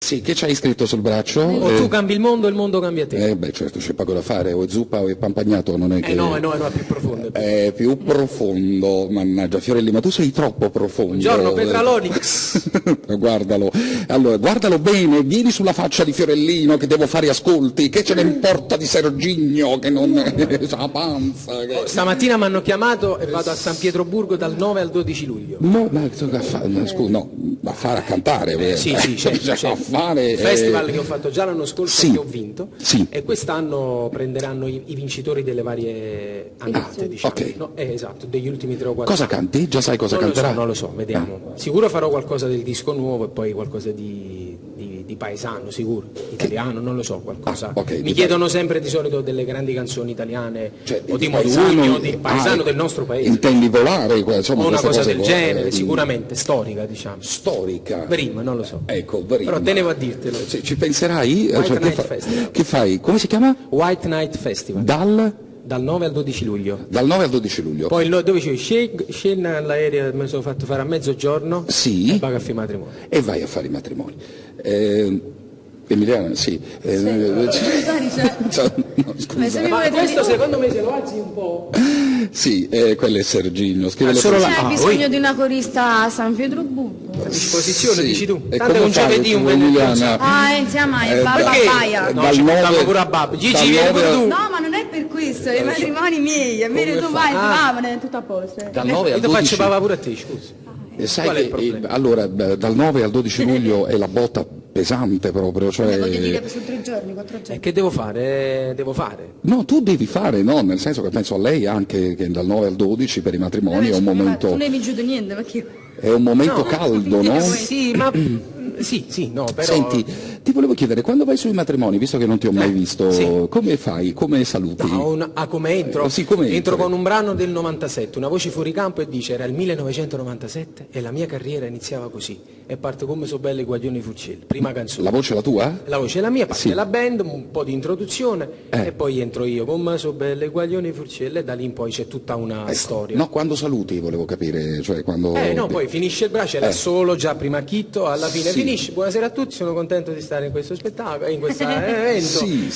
Sì, che c'hai scritto sul braccio? O tu cambi il mondo cambia te. Beh, certo, c'è poco da fare, o è zuppa o è pampagnato, non è che... No, è più profondo. È più profondo, mannaggia Fiorelli, ma tu sei troppo profondo. Buongiorno Petraloni. Guardalo, allora, guardalo bene, vieni sulla faccia di Fiorellino che devo fare ascolti, che ce ne importa di Sergigno che non c'ha la panza. Che... Stamattina mi hanno chiamato e vado a San Pietroburgo dal 9 al 12 luglio. No, ma scusa, no, a fare a cantare. Sì, certo. Fare, festival che ho fatto già l'anno scorso sì, che ho vinto, sì. E quest'anno prenderanno i vincitori delle varie annate, diciamo. Okay. No, esatto, degli ultimi 3 o 4 Cosa anni. canti? Già sai cosa canterà? Non lo so, vediamo. Sicuro farò qualcosa del disco nuovo e poi qualcosa di paesano, sicuro, italiano, non lo so, qualcosa. Okay, Mi chiedono sempre di solito delle grandi canzoni italiane, cioè, o di Modugno, o di paesano del nostro paese. Intendi volare? Insomma, O una cosa del qua, genere, sicuramente, storica, diciamo. Storica? Prima, non lo so. Ecco, prima. Però tenevo a dirtelo. Ci penserai? White Night Festival. Che fai? Come si chiama? White Night Festival. Dal 9 al 12 luglio. Dal 9 al 12 luglio. Poi dove c'è? Scendo all'aereo, me lo sono fatto fare a mezzogiorno. Sì. E vado a fare i matrimoni. E vai a fare i matrimoni. Emiliana, sì. Scusa. Ma questo secondo me se lo alzi un po'. Sì, quello è Sergino. C'è bisogno di una corista a San Pietroburgo. A disposizione, sì. dici tu. E Tanto è un giovedì, un venerdì. Insieme a Babba Baia. No, ci mettiamo pure a Babbo. Gigi, vieni pure tu. No, ma non è per questo, i matrimoni miei. A me tu vai, ma è tutto a posto. Dal 9 al 12. Io faccio papà pure a te, scusa. Sai che allora dal 9 al 12 luglio è la botta pesante proprio, cioè... Voglio dire che sono 3 giorni, 4 giorni. E che devo fare? Devo fare. No, tu devi fare, no, nel senso che penso a lei anche che dal 9 al 12 per i matrimoni è un momento... Non hai vinto niente, perché... È un momento caldo, no? Sì, ma... Sì, no, però... Senti, ti volevo chiedere, quando vai sui matrimoni, visto che non ti ho mai visto, sì. come fai? Come saluti? Come entro? Sì, come entro con un brano del 97, una voce fuori campo e dice: era il 1997 e la mia carriera iniziava così. E parte Come so belle guaglioni fucili, prima canzone. La voce è la tua? La voce è la mia, parte sì. la band, un po' di introduzione e poi entro io, Come so belle guaglioni fucili, e da lì in poi c'è tutta una storia. No, quando saluti volevo capire, cioè quando... No, poi finisce il braccio, era solo già prima Chitto, alla fine finisce. Buonasera a tutti, sono contento di stare in questo spettacolo, in questo evento. Mi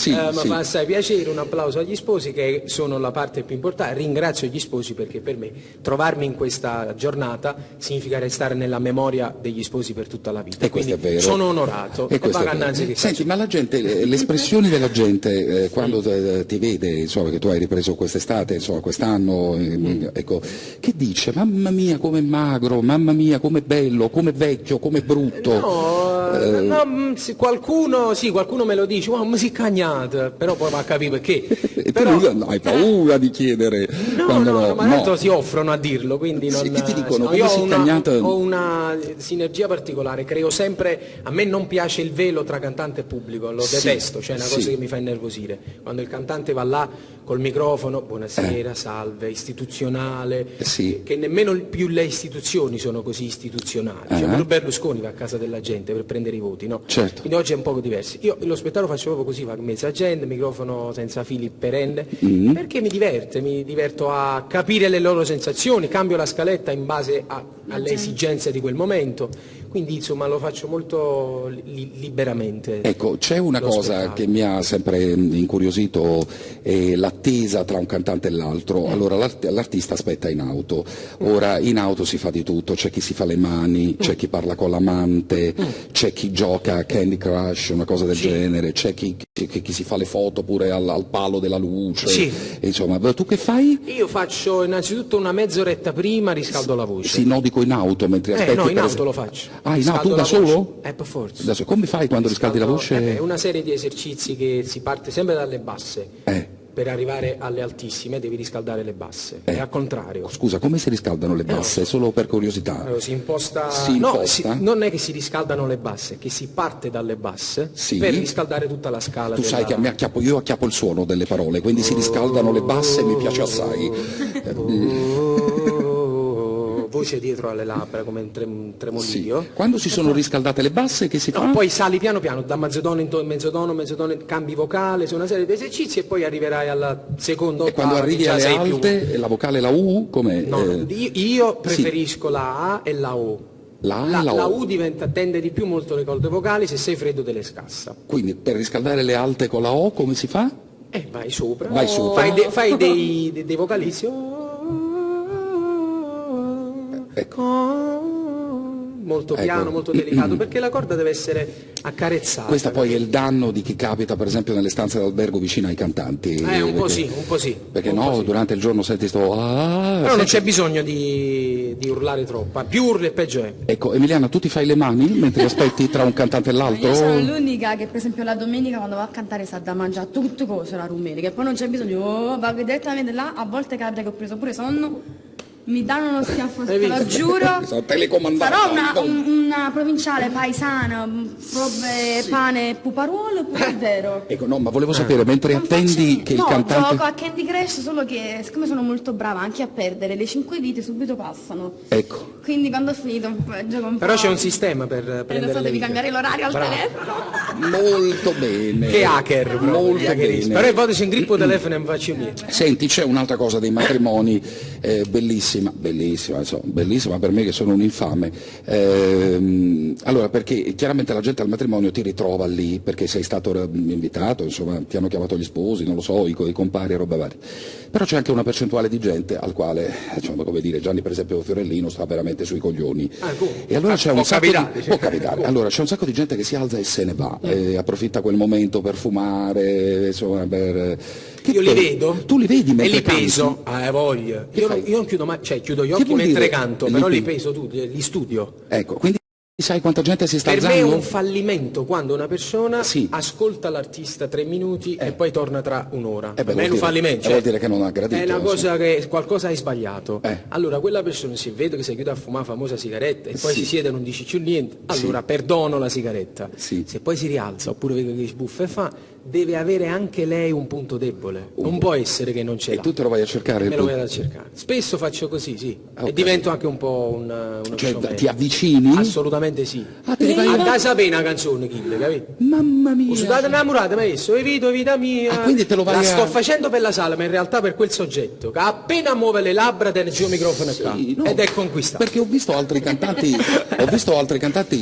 fa assai piacere, un applauso agli sposi che sono la parte più importante. Ringrazio gli sposi perché per me trovarmi in questa giornata significa restare nella memoria degli sposi per tutta la vita. E questo è vero. Sono onorato. E questo è vero. Senti, ma la gente, le espressioni della gente quando ti vede, insomma, che tu hai ripreso quest'estate, insomma, quest'anno, ecco, che dice? Mamma mia come magro, mamma mia come bello, come vecchio, come brutto. Qualcuno me lo dice, wow, ma si cagnata, però poi va a capire perché. Però hai paura di chiedere. Ma tanto si offrono a dirlo, quindi non... Che ti dicono? Io ho una sinergia particolare, creo sempre, a me non piace il velo tra cantante e pubblico, lo detesto, cioè è una cosa che mi fa innervosire. Quando il cantante va là col microfono, buonasera, salve, istituzionale, che nemmeno più le istituzioni sono così istituzionali. Cioè, pure Berlusconi va a casa della gente per prendere i voti, no? Certo. Quindi oggi è un po' diverso. Io lo spettacolo faccio proprio così, va mezza gente, microfono senza fili perenne, perché mi diverto a capire le loro sensazioni, cambio la scaletta in base alle esigenze di quel momento. Quindi insomma lo faccio molto liberamente. Ecco, c'è una cosa che mi ha sempre incuriosito, l'attesa tra un cantante e l'altro. Allora l'artista aspetta in auto, ora in auto si fa di tutto, c'è chi si fa le mani, c'è chi parla con l'amante, c'è chi gioca a Candy Crush, una cosa del genere, c'è chi si fa le foto pure al palo della luce. Insomma, tu che fai? Io faccio innanzitutto una mezz'oretta prima, riscaldo la voce. Sì, no, dico in auto mentre aspetti. No, in auto lo faccio. Ah, in auto, tu da solo? Per forza. Come fai quando riscaldi la voce? È una serie di esercizi che si parte sempre dalle basse. Per arrivare alle altissime devi riscaldare le basse. E al contrario. Scusa, come si riscaldano le basse? Solo per curiosità. Allora, si imposta... non è che si riscaldano le basse, che si parte dalle basse per riscaldare tutta la scala. Tu sai che io acchiappo il suono delle parole, quindi si riscaldano le basse e mi piace assai. Voce dietro alle labbra come un tremolio. Quando si sono riscaldate le basse che si fa? Poi sali piano piano da mezzotono in mezzotono, cambi vocale, su una serie di esercizi e poi arriverai alla seconda ottava. E quando arrivi alle alte, la vocale la U, come? No, io preferisco la A e la O. La A e La O. U tende di più molto le corde vocali, se sei freddo te le scassa. Quindi per riscaldare le alte con la O come si fa? Vai sopra. Vai sopra. Fai dei vocalizzi. Ecco. Molto piano, molto delicato, perché la corda deve essere accarezzata. Questo poi è il danno di chi capita per esempio nelle stanze d'albergo vicino ai cantanti. Un po' sì. Perché un po' sì. Durante il giorno senti Però non c'è bisogno di urlare troppo, più urli e peggio è. Ecco, Emiliana, tu ti fai le mani mentre aspetti tra un cantante e l'altro? Io sono l'unica che per esempio la domenica quando va a cantare sa da mangiare tutte cose la domenica, e poi non c'è bisogno, vado direttamente là, a volte capita che ho preso pure sonno. Mi danno uno schiaffo, te lo giuro. Sono telecomandata. Sarò una provinciale paesana, robe, pane e puparuolo, pure è vero. Ecco, no, ma volevo sapere, mentre attendi che il cantante... No, gioco a Candy Crush, solo che siccome sono molto brava anche a perdere, le 5 vite subito passano. Ecco. Quindi quando ho finito gioco un po'. Però c'è un sistema per prendere le devi vite. cambiare l'orario al telefono. Molto bene. Che hacker, molto bene. Però a volte se ingrippo il telefono e non faccio niente. Senti, c'è un'altra cosa dei matrimoni bellissima, insomma, bellissima per me che sono un infame. Allora, perché chiaramente la gente al matrimonio ti ritrova lì perché sei stato invitato, insomma, ti hanno chiamato gli sposi, non lo so, i compari e roba varia. Però c'è anche una percentuale di gente al quale, diciamo, come dire, Gianni per esempio Fiorellino sta veramente sui coglioni. E allora c'è un sacco può capitare. Allora c'è un sacco di gente che si alza e se ne va, approfitta quel momento per fumare, insomma, Io li vedo. Tu li vedi e mentre li peso, voglia. Io non chiudo mai, cioè chiudo gli occhi mentre canto, però li peso tutti, li studio. Ecco, quindi sai quanta gente si sta alzando? Per me è un fallimento quando una persona ascolta l'artista 3 minuti e poi torna tra un'ora. Per me è un fallimento. Vuol dire che non ha gradito. È una cosa che qualcosa hai sbagliato. Allora quella persona si vede che si chiude a fumare la famosa sigaretta e poi si siede e non dice più niente. Allora perdono la sigaretta. Se poi si rialza oppure vede che sbuffa e fa, deve avere anche lei un punto debole. Non può essere che non ce l'ha. E tu te lo vai a cercare? Me lo vado a cercare. Spesso faccio così, sì. E divento anche un po' uno cioè, ti avvicini? Assolutamente sì. A da sapere una canzone, Kille, capito? Mamma mia. Sudate innamorata, mi hai visto? Vita mia. Quindi te lo vai la sto facendo per la sala, ma in realtà per quel soggetto che appena muove le labbra tiene giù il microfono ed è conquistato. Perché ho visto altri cantanti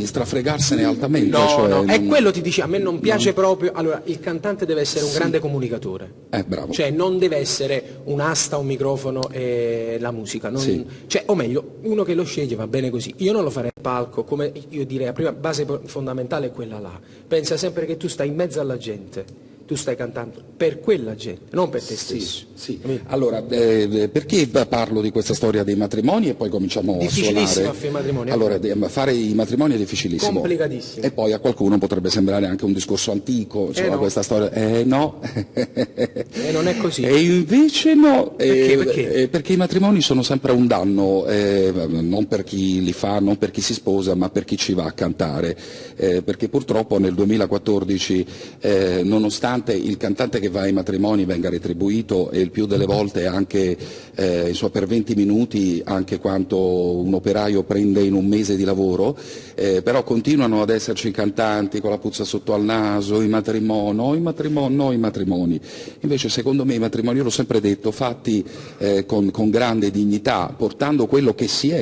strafregarsene altamente. No, è quello ti dice, a me non piace proprio. Allora, il cantante deve essere un grande comunicatore. Bravo. Cioè non deve essere un'asta, un microfono e la musica. Cioè, o meglio, uno che lo sceglie va bene così. Io non lo farei al palco, come io direi, la prima base fondamentale è quella là. Pensa sempre che tu stai in mezzo alla gente. Tu stai cantando per quella gente, non per te stesso. Sì. Allora, perché parlo di questa storia dei matrimoni e poi cominciamo a suonare? Difficilissimo fare i matrimoni. Allora, fare i matrimoni è difficilissimo. Complicatissimo. E poi a qualcuno potrebbe sembrare anche un discorso antico, insomma, questa storia. No. E non è così. E invece no. Perché? Perché i matrimoni sono sempre un danno, non per chi li fa, non per chi si sposa, ma per chi ci va a cantare. Perché purtroppo nel 2014, nonostante il cantante che va ai matrimoni venga retribuito e il più delle volte anche per 20 minuti anche quanto un operaio prende in un mese di lavoro, però continuano ad esserci cantanti con la puzza sotto al naso, i matrimoni. Invece secondo me i matrimoni, io l'ho sempre detto, fatti con grande dignità, portando quello che si è.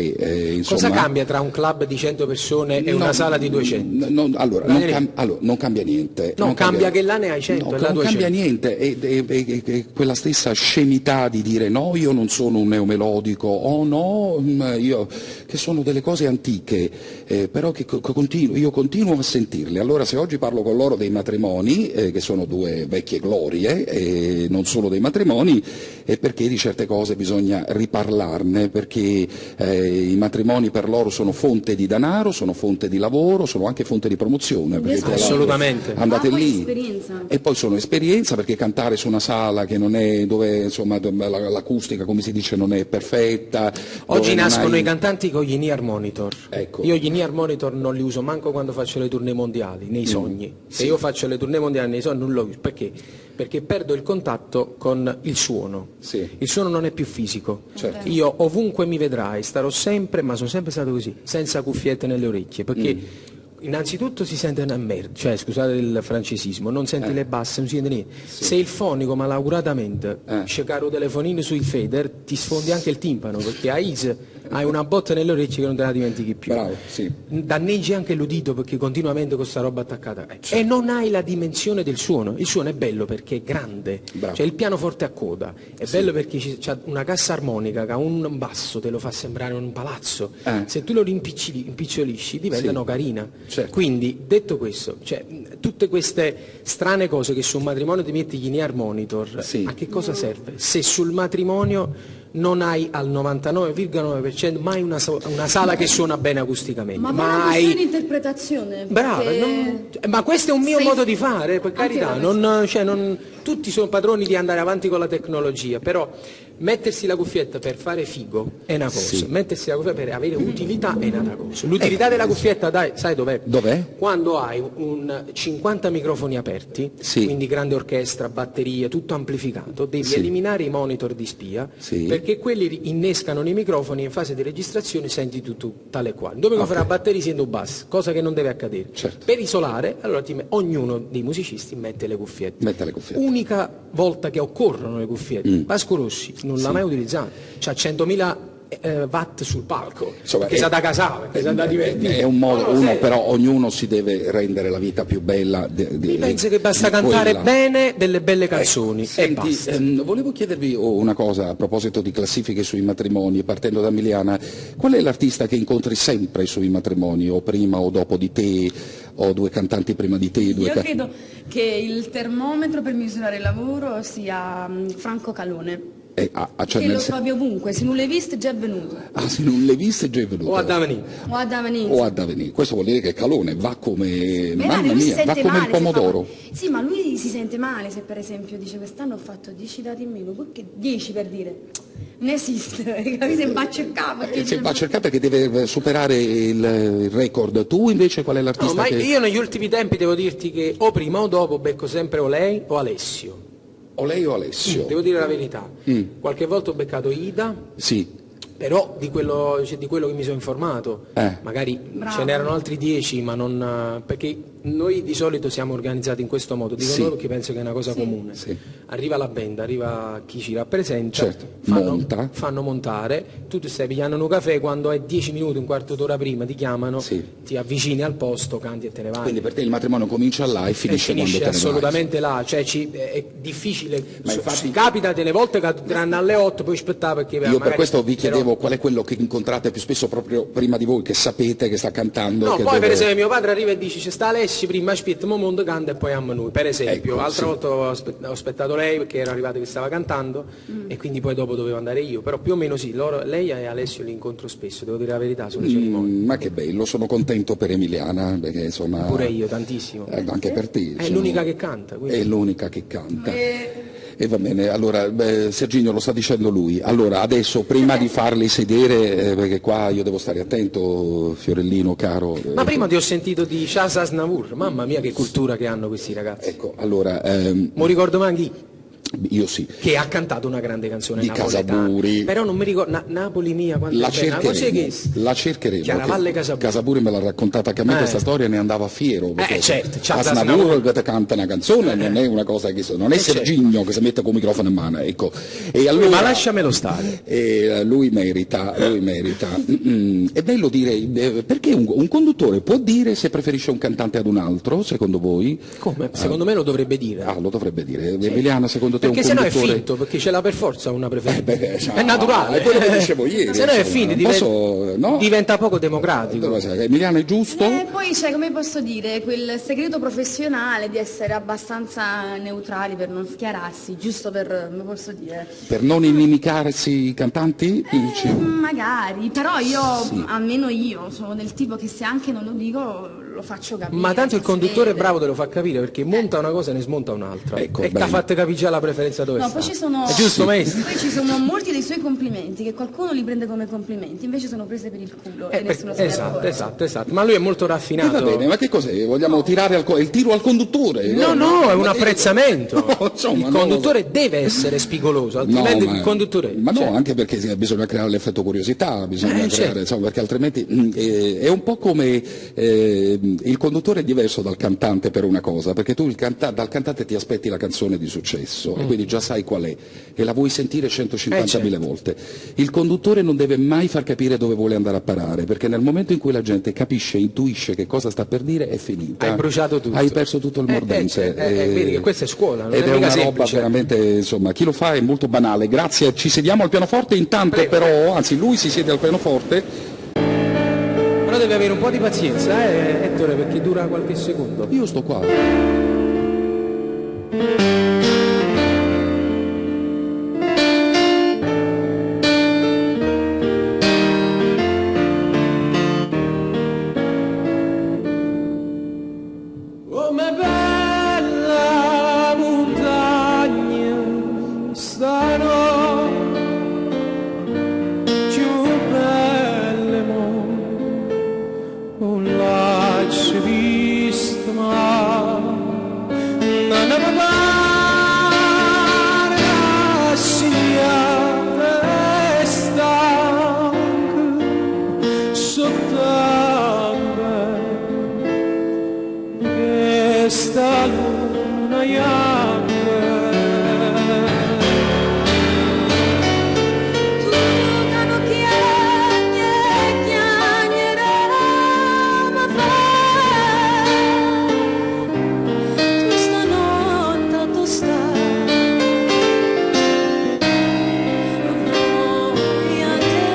Insomma. Cosa cambia tra un club di 100 persone e una sala di 200? Non cambia niente. Non cambia che là ne hai 100 e là 200. Non cambia niente, e quella stessa scemità di dire no, io non sono un neomelodico, che sono delle cose antiche, però che io continuo a sentirle. Allora se oggi parlo con loro dei matrimoni, che sono due vecchie glorie, e non solo dei matrimoni, è perché di certe cose bisogna riparlarne, perché i matrimoni per loro sono fonte di denaro, sono fonte di lavoro, sono anche fonte di promozione. Assolutamente. Andate lì. Esperienza. E poi sono esperienza, perché cantare su una sala che non è, dove insomma l'acustica, come si dice, non è perfetta. Oggi nascono i cantanti con gli in-ear monitor. Ecco. Io gli in-ear monitor non li uso manco quando faccio le tournée mondiali, nei sogni. Se io faccio le tournée mondiali nei sogni non lo uso. Perché? Perché perdo il contatto con il suono. Il suono non è più fisico. Certo. Io ovunque mi vedrai starò sempre, ma sono sempre stato così, senza cuffiette nelle orecchie, perché innanzitutto si sente una merda, cioè scusate il francesismo, non senti le basse, non si sente niente. Se il fonico malauguratamente c'è caro telefonino sui fader, ti sfondi anche il timpano, perché a Is hai una botta nelle orecchie che non te la dimentichi più. Bravo, sì. Danneggi anche l'udito perché continuamente con sta roba attaccata. E non hai la dimensione del suono. Il suono è bello perché è grande, Bravo. cioè il pianoforte a coda, è bello perché c'ha una cassa armonica che ha un basso, te lo fa sembrare un palazzo. Se tu lo rimpicciolisci diventa una carina. Certo. Quindi, detto questo, cioè, tutte queste strane cose che su un matrimonio ti metti gli in-ear monitor, Sì. a che cosa serve? Se sul matrimonio non hai al 99,9% mai una sala che suona bene acusticamente. Ma mai. è un'interpretazione. Brava, ma questo è un mio modo di fare, per carità, tutti sono padroni di andare avanti con la tecnologia, però mettersi la cuffietta per fare figo è una cosa, Sì. mettersi la cuffietta per avere utilità è un'altra cosa. L'utilità della cuffietta, sai dov'è? Dov'è? Quando hai 50 microfoni aperti, Sì. quindi grande orchestra, batterie, tutto amplificato, devi Sì. eliminare i monitor di spia, Sì. perché quelli innescano i microfoni e in fase di registrazione senti tutto tale e quale. Dove fare la batteria sento basso, cosa che non deve accadere. Certo. Per isolare, allora ognuno dei musicisti mette le cuffiette. Mette le cuffiette. Unica volta che occorrono le cuffiette, Vasco Rossi non l'ha mai utilizzato, c'ha 100.000 watt sul palco, Insomma, che sa da casale, che sa da divertire. È un modo, No, serio. però ognuno si deve rendere la vita più bella. Penso che basta cantare bene delle belle canzoni e Senti, basta. volevo chiedervi una cosa a proposito di classifiche sui matrimoni, partendo da Emiliana. Qual è l'artista che incontri sempre sui matrimoni, o prima o dopo di te, o due cantanti prima di te? Io credo che il termometro per misurare il lavoro sia Franco Calone. Cioè Che lo trovi ovunque, se non l'hai visto è già venuto. se non l'hai visto è già venuto. O ad Avenì. O ad Avenizio. O ad Avenì. Questo vuol dire che Calone va come, Beh, mamma lui si mia, va sente come il male, pomodoro. Sì, ma lui si sente male se per esempio dice quest'anno ho fatto 10 dati in meno, perché 10 per dire? Non esiste, capite? Se va a cercare. Se va a cercare perché deve superare il record. Tu invece qual è No, l'artista ma che... io negli ultimi tempi devo dirti che o prima o dopo becco sempre o lei o Alessio. O lei o Alessio? Devo dire la verità. Qualche volta ho beccato Ida, Sì. però di quello che mi sono informato, magari Bravo. ce n'erano altri 10, ma non... perché noi di solito siamo organizzati in questo modo, dico Sì. noi perché penso che è una cosa comune. Sì. Arriva la band, arriva chi ci rappresenta, Certo. Monta. fanno montare, tu ti stai pigliando un caffè, quando è 10 minuti, un quarto d'ora prima ti chiamano, Sì. ti avvicini al posto, canti e te ne vai. Quindi per te il matrimonio comincia là e finisce quando te ne vai. assolutamente là, cioè è difficile, Ma infatti- capita delle volte che tranne alle 8 poi aspettare perché Io per magari- questo vi chiedevo però- qual è quello che incontrate più spesso proprio prima di voi, che sapete che sta cantando. No, che poi per deve- esempio mio padre arriva e dice c'è sta Alessi, prima aspetta, mo mondo canta e poi a noi, per esempio. Ecco, L'altra sì. volta ho aspettato lei perché era arrivato che stava cantando e quindi poi dopo dovevo andare io, però più o meno sì, lei e Alessio li incontro spesso, devo dire la verità, sulle cerimonie. Ma che bello, sono contento per Emiliana, perché insomma... Pure io, tantissimo. Anche per te. È l'unica che canta, quindi. È l'unica che canta. E va bene, allora Serginio lo sta dicendo lui. Allora adesso prima di farli sedere, perché qua io devo stare attento, Fiorellino caro. Ma prima ti ho sentito di Shaz Aznavour, mamma mia che cultura che hanno questi ragazzi. Ecco, allora Mo ricordo Manghi io sì. che ha cantato una grande canzone Di napoletana. Casaburi. Però non mi ricordo Napoli mia quando La è bella. Cos'è cercheremo, che la cercheremo. Chiaravalle che Casaburi. Casaburi me l'ha raccontata che a me questa storia ne andava fiero. perché certo, c'ha Aznavour che ti canta una canzone non è una cosa che non è certo. Serginio che si mette con il microfono in mano, ecco. E allora, Ma lasciamelo stare. lui merita. È bello dire, perché un conduttore può dire se preferisce un cantante ad un altro, secondo voi? Come? Secondo me lo dovrebbe dire. Lo dovrebbe dire. Emiliana, secondo te Perché un sennò è conduttore... finto, perché ce l'ha per forza una preferenza. È È naturale. È quello che dicevo ieri. Se no è insomma, finto, non posso- no? diventa poco democratico. Emiliana è giusto? Poi c'è, come posso dire, quel segreto professionale di essere abbastanza neutrali per non schierarsi, giusto per, come posso dire. Per non inimicarsi i cantanti? Dici? Magari, però io, almeno io, sono del tipo che se anche non lo dico lo faccio capire. Ma tanto il si conduttore è vede. bravo, te lo fa capire, perché monta una cosa e ne smonta un'altra. Ecco, e ti bene. ha fatto capire già la preferenza dove No, sta. poi ci sono, È giusto, maestro? poi ci sono molti dei suoi complimenti che qualcuno li prende come complimenti, invece sono prese per il culo e nessuno se ne accorge. esatto. Ma lui è molto raffinato. Va bene, ma che cos'è? Vogliamo tirare il tiro al conduttore? No, è un apprezzamento. No, insomma, il no. conduttore deve essere spigoloso, altrimenti il conduttore... Ma no, cioè, anche perché bisogna creare l'effetto curiosità, bisogna creare, certo. insomma, perché altrimenti è un po' come il conduttore è diverso dal cantante per una cosa, perché tu dal cantante ti aspetti la canzone di successo e quindi già sai qual è e la vuoi sentire 150.000 certo. volte. Il conduttore non deve mai far capire dove vuole andare a parare, perché nel momento in cui la gente capisce, intuisce che cosa sta per dire, è finita. Hai bruciato tutto. Hai perso tutto il mordente. Vedi che questa è scuola, non ed è è mica una roba semplice. veramente, insomma, chi lo fa è molto banale. Grazie, ci sediamo al pianoforte intanto. Prego. Però, anzi lui si siede al pianoforte. Però devi avere un po' di pazienza, Ettore, perché dura qualche secondo. Io sto qua. Come bella montagna stanotte, più belle non l'hai vista mai, non ne pare rassegnata e stanca sott'acqua. Questa luna bianca, tu non chiagnerai tu stanotte tu stai, voglio a te.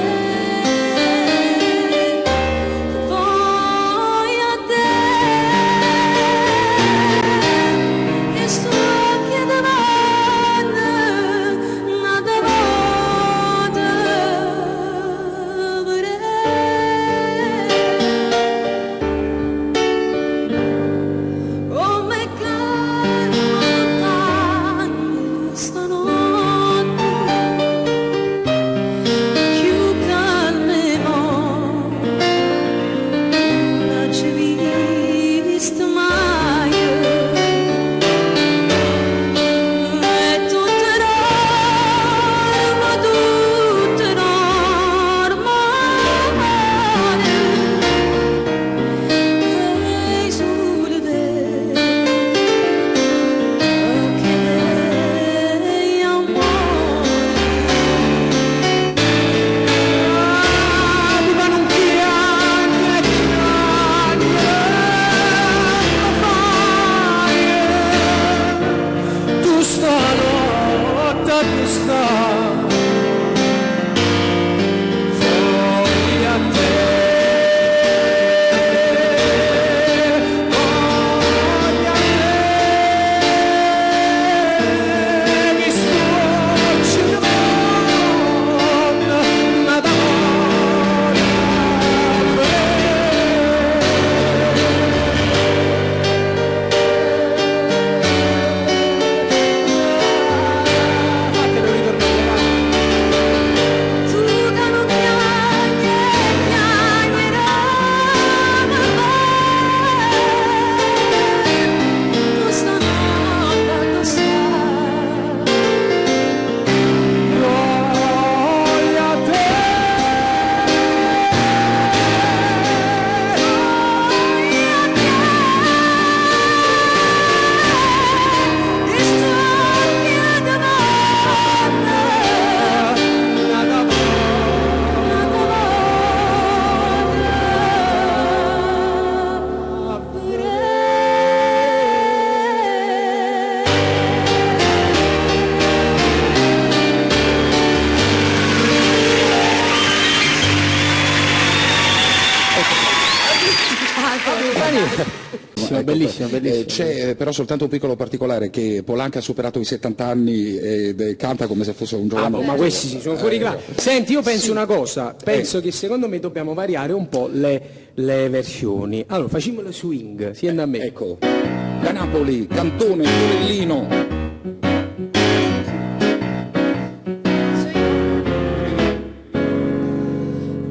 Bellissimo, bellissimo. C'è però soltanto un piccolo particolare, che Polanca ha superato i 70 anni ed canta come se fosse un giovane. Ma questi sì, sono fuori classe. Senti, io penso una cosa, penso che secondo me dobbiamo variare un po' le versioni. Allora, facciamo le swing, sia da me. Ecco, da Napoli, Cantone, Torellino.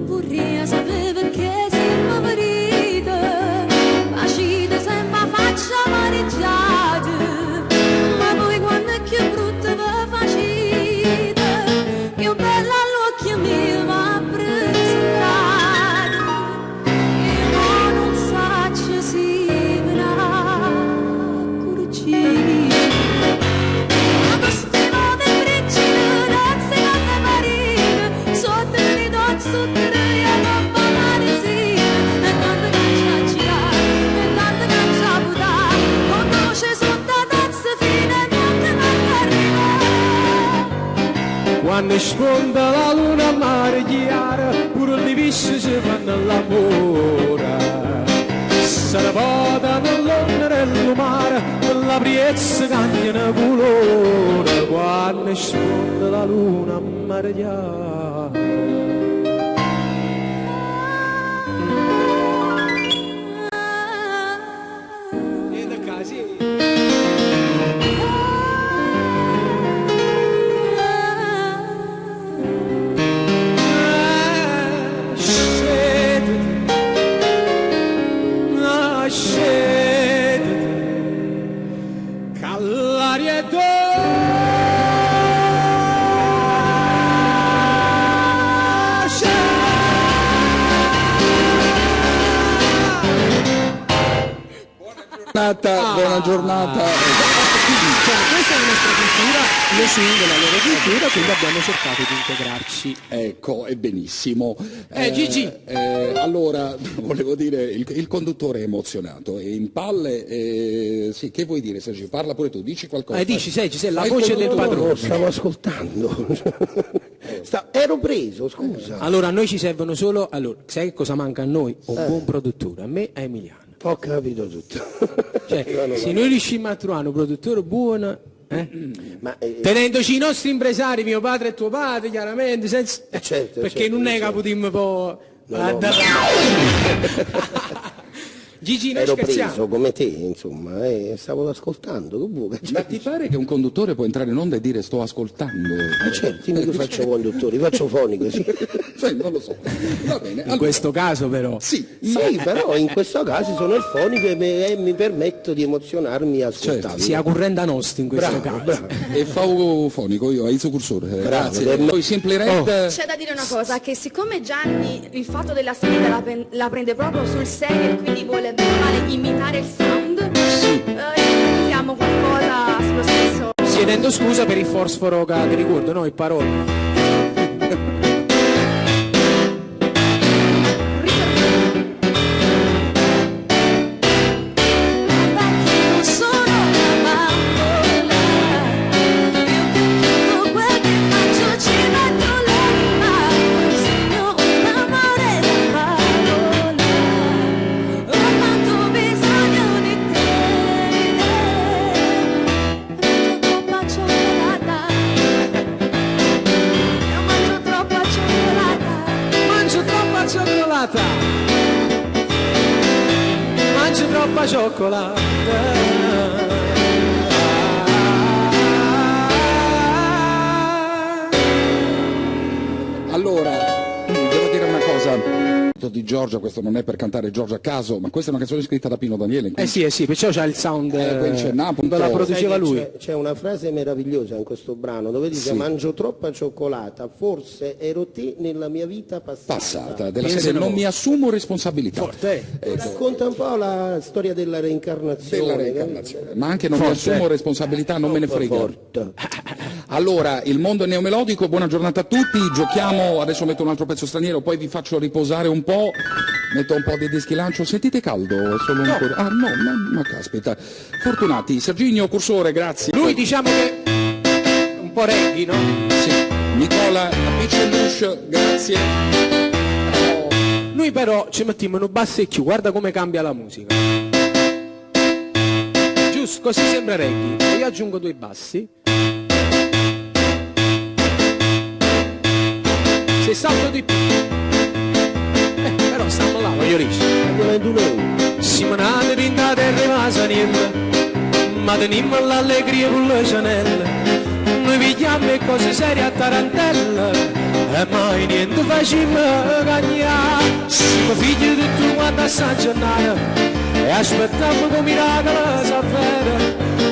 Vorrei sapere perché sei favorito, facito sempre a faccia maneggiata, ma poi quando è più brutto vi facite, più bella all'occhio mio va presentata, io non so se quando sfonda la luna mare chiara, pure le visce si fanno l'amore. Se ne vada nell'onda del mare, la priezza cambia colore, quando sfonda la luna mare chiara. Buona giornata. Questa è la nostra cultura, lo swing è la loro cultura, quindi abbiamo cercato di integrarci. Ecco, è benissimo. Gigi. Allora, volevo dire, il conduttore è emozionato, è in palle. Sì, che vuoi dire, Sergio? Parla pure tu, dici qualcosa. Dici, sei la voce del padrone. No, stavo ascoltando. Ero preso, scusa. Allora, a noi ci servono solo... Allora, sai che cosa manca a noi? Un buon produttore, a me e a Emiliano. Ho capito tutto. Cioè, se noi riusciamo a trovare un produttore buono, Ma, tenendoci i nostri impresari, mio padre e tuo padre, chiaramente, senza... certo, perché certo, non è che certo. potremmo poi... No. Gigi, noi ero scherziamo. preso come te, insomma, stavo ascoltando. Che vuoi? Ma ti pare che un conduttore può entrare in onda e dire sto ascoltando? Certo, io faccio conduttori, faccio fonico, sì. Cioè, non lo so. Va bene. In questo caso però... Sì, Sì, però in questo caso sono il fonico e mi permetto di emozionarmi ascoltando. sia correnda nostra in questo caso. Bravo. E fa fonico io, ai cursore. Grazie. per me. Poi Simply Red. C'è da dire una cosa, che siccome Gianni il fatto della sfida la prende proprio sul serio e quindi vuole bene o male imitare il sound, improvvisiamo qualcosa sullo stesso. Chiedendo scusa per il fosforo che ti ricordo, no? Il parole. Mangio troppa cioccolata. Allora, devo dire una cosa. Di Giorgia, questo non è per cantare Giorgia a caso, ma questa è una canzone scritta da Pino Daniele. Sì, perciò c'ha il sound. C'è Napoli, la produceva lui. C'è una frase meravigliosa in questo brano dove dice: Sì. mangio troppa cioccolata, forse ero te nella mia vita passata. Della serie non mi assumo responsabilità. Forte. Racconta un po' la storia della reincarnazione. Ma anche non mi assumo responsabilità, non me ne frega. Forte. Allora, il mondo è neomelodico, buona giornata a tutti, giochiamo, adesso metto un altro pezzo straniero, poi vi faccio riposare un po', metto un po' di dischi lancio, sentite caldo? È solo un po'... Ah no, ma caspita. Fortunati, Serginio Cursore, grazie. Lui diciamo che un po' reggae, no? Sì. Nicola Piccellush, grazie. Noi però ci mettiamo un basso e più, guarda come cambia la musica. Giusto, così sembra reggae. Io aggiungo 2 bassi. Se salto di più. Però stiamo là, voglio dire. Simonate pintate e rimasa niente, ma teniamo l'allegria con le cianelle. Noi pigliamo le cose serie a tarantella e mai niente facciamo cagnare. Siamo figli di tutto quanto a San Gennaro e aspettiamo come miracolo s'avvera.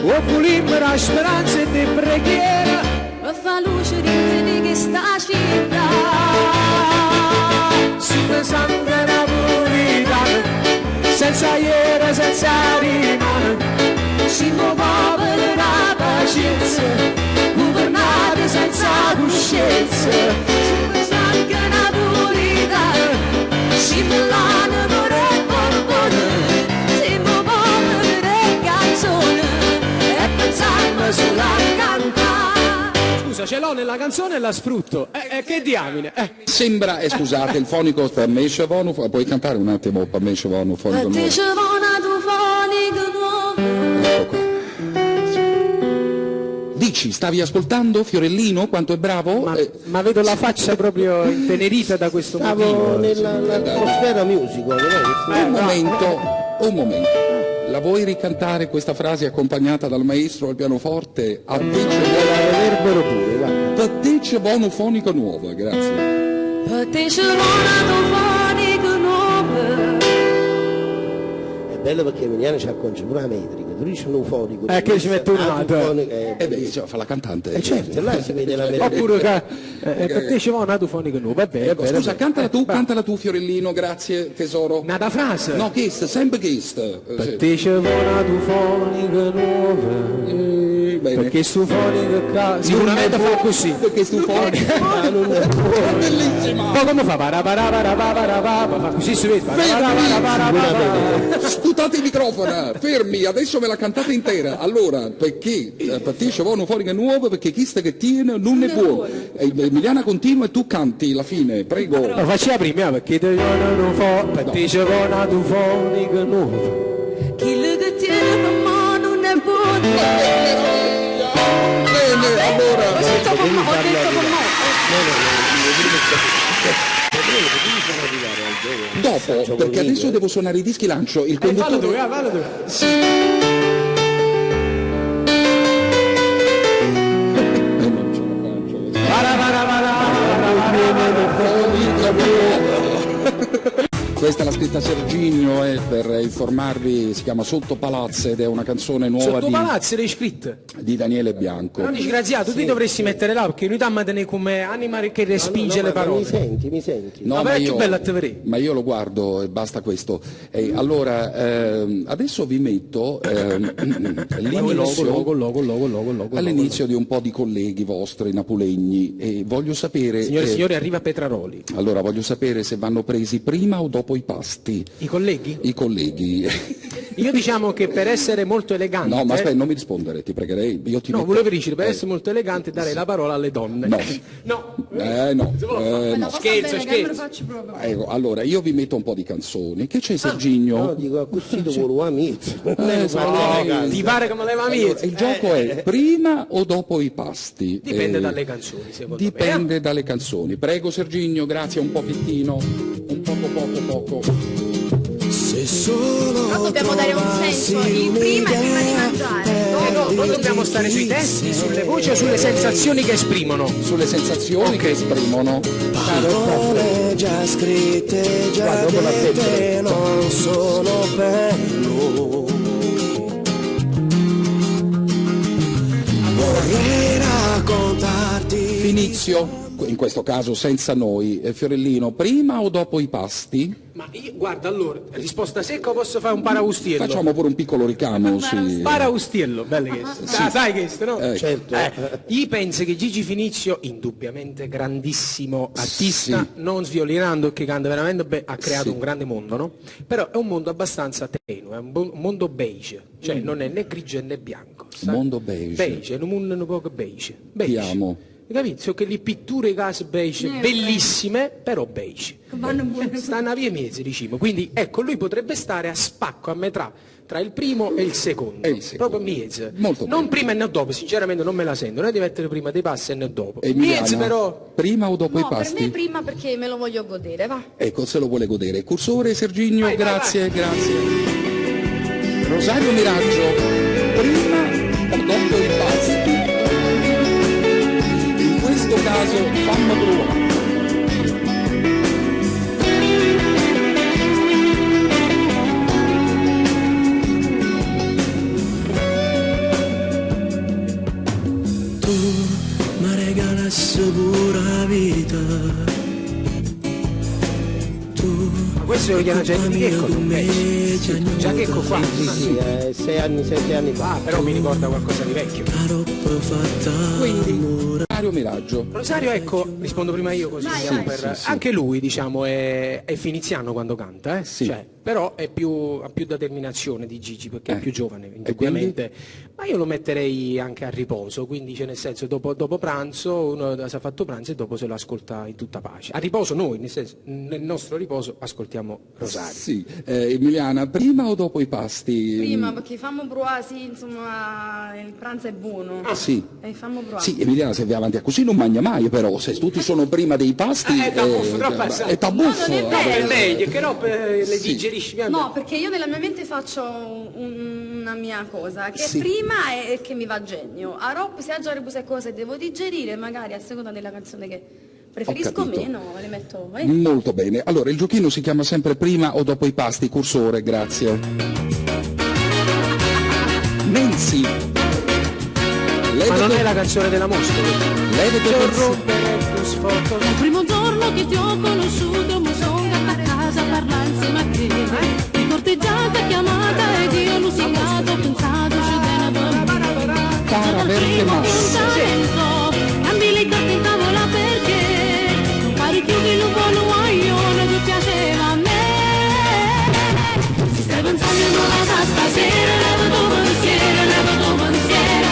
O pulimmo la speranza e di preghiera. Ma fa luce di che sta città. Si pensando alla puritana, senza ieri, senza rimane. Siamo poveri la pazienza, governati senza coscienza. Si pensando alla puritana, siamo l'anima e borbone. Siamo poveri di canzone e pensiamo solo a cantare. scusa, ce l'ho nella canzone e la sfrutto. Che diamine. Sembra, scusate, il fonico per me Cevonu, puoi cantare un attimo per me Cevonu, fonico nuovo? Ecco qua. Dici, stavi ascoltando Fiorellino quanto è bravo? Ma vedo la faccia proprio intenerita da questo Stavo motivo. nell'atmosfera musical. Un momento. La vuoi ricantare questa frase accompagnata dal maestro al pianoforte? A te c'è Reverbero pure, guarda. per te c'è buono fonico nuovo, grazie. È bello perché Emiliano ci acconcia pure la metrica, tu dici un eufonico. Che ci mette un altro. Fa la cantante. Certo, là si vede la metrica. Oppure partecipa un fonico nuovo, va bene. Ecco, scusa, cantala tu Fiorellino, grazie tesoro. Nata frase. No, chiesto, sempre chiesto. Partecipa una fonica nuova. Bene. Perché sto fonica sicuramente fa così. Perché sto fonico. È bellissima. Ma come fa? Fa così si vede. Sputate il microfono, fermi, adesso me la cantate intera. Allora, perché Patricia vuole fuori nuovo, perché chi sta che tiene non è buono. Emiliana continua e tu canti la fine, prego. Ma faccia prima perché te non fa, Patricia vuole tu fonica nuova. Chi lo che tiene per mano non è buono. Bene, allora. Ho detto con Dopo, perché adesso devo suonare i dischi lancio, il conduttore... Fallo tu. Questa l'ha scritta Serginio per informarvi, si chiama Sotto Palazzo ed è una canzone nuova Sotto Palazzo l'hai scritta? di Daniele Bianco. Non disgraziato, tu dovresti mettere là perché noi damma te ne come anima che respinge le parole. Mi senti. No, ma è più bella a te vedere. Ma io lo guardo e basta questo. Allora, adesso vi metto all'inizio di un po' di colleghi vostri napolegni e voglio sapere... Signore e signori, arriva Petraroli. Allora, voglio sapere se vanno presi prima o dopo i pasti. I colleghi? I colleghi. Io diciamo che per essere molto elegante... No, ma aspetta, non mi rispondere, ti pregherei. Io ti No, metto... volevo dire, per essere molto elegante darei la parola alle donne. No. No. No. Scherzo. Ecco, allora, io vi metto un po' di canzoni. Che c'è, Serginio? No, dico, così tu vuoi amici. Ti pare come le Allora, il gioco è prima o dopo i pasti? Dipende dalle canzoni, secondo me. Dipende dalle canzoni. Prego, Serginio, grazie, un pochettino. Un poco. Se solo Però dobbiamo dare un senso, il prima è prima di mangiare. No, noi dobbiamo stare sui testi, sulle voci o sulle sensazioni che esprimono. Sulle sensazioni che esprimono. parole già scritte, già dette, non sono bello. Vorrei raccontarti. Inizio, in questo caso senza noi. Fiorellino, prima o dopo i pasti? Ma io, guarda, allora, risposta secca o posso fare un paraustiello? Facciamo pure un piccolo ricamo. Paraustiello, bello questo. Sai questo, no? Certo. Io penso che Gigi Finizio, indubbiamente grandissimo artista, Sì. non sviolinando, che canta veramente bene, ha creato Sì. un grande mondo, no? Però è un mondo abbastanza tenue, è un mondo beige, cioè non è né grigio né bianco. sai? Mondo beige. Beige, è un mondo un po' beige. Ti amo. Capito? So che le pitture in casa beige, bellissime, però beige. Stanno a via mezzo, diciamo. Quindi, ecco, lui potrebbe stare a spacco, a metà, tra il primo e il secondo. Proprio mezzo. Molto non bene. prima e non dopo, sinceramente non me la sento. Noi devi mettere prima dei passi e non dopo. Emiliana, Mezzo però... prima o dopo No, i per pasti? me prima perché me lo voglio godere, va. Ecco, se lo vuole godere. Cursore, Serginio, Vai, grazie. Rosario Miraggio, prima o dopo i pasti? In questo caso, fammi provare. Tu mi regalassi pure la vita. Ma questo lo chiama Gianni Checco, non penso. Già Checco qua. Sì, 6 anni, 7 anni fa. Ah, però mi ricorda qualcosa di vecchio. La roba fatta Quindi, Rosario Miraggio. Rosario, ecco, rispondo prima io così. Anche lui, diciamo, è finiziano quando canta, Sì. Cioè, però ha più determinazione di Gigi perché è più giovane, indubbiamente. Ma io lo metterei anche a riposo, quindi cioè, nel senso dopo pranzo, uno si è fatto pranzo e dopo se lo ascolta in tutta pace. A riposo noi, nel senso, nel nostro riposo ascoltiamo Rosario. Sì, Emiliana, prima o dopo i pasti? Prima, perché fammo provare, sì, insomma, il pranzo è buono. Ah, sì. E fammo provare. Sì, Emiliana, se vai avanti a così non mangia mai, però se tutti sono prima dei pasti È tabuffo, troppo è tabuffo. No, non è vero. È meglio, che no le digerisci piano. No, perché io nella mia mente faccio una mia cosa, che Sì. prima è che mi va genio. A rob se già queste cose devo digerire, magari a seconda della canzone che preferisco capito. meno, le metto. Molto bene. Allora, il giochino si chiama sempre prima o dopo i pasti. Cursore, grazie. Nancy. Ma non è la canzone della mosca. Il primo giorno che ti ho conosciuto mi sono andata a casa a parlare insieme a te. Ti corteggiata, chiamata ed io lusingato, ho pensato ci deve bambina. Para verte massa. Cambi le carte in tavola perché non pari più che un buon guaglione che piaceva a me. Si stai pensando in una sa stasera, leva tuo pensiero, leva tuo pensiero.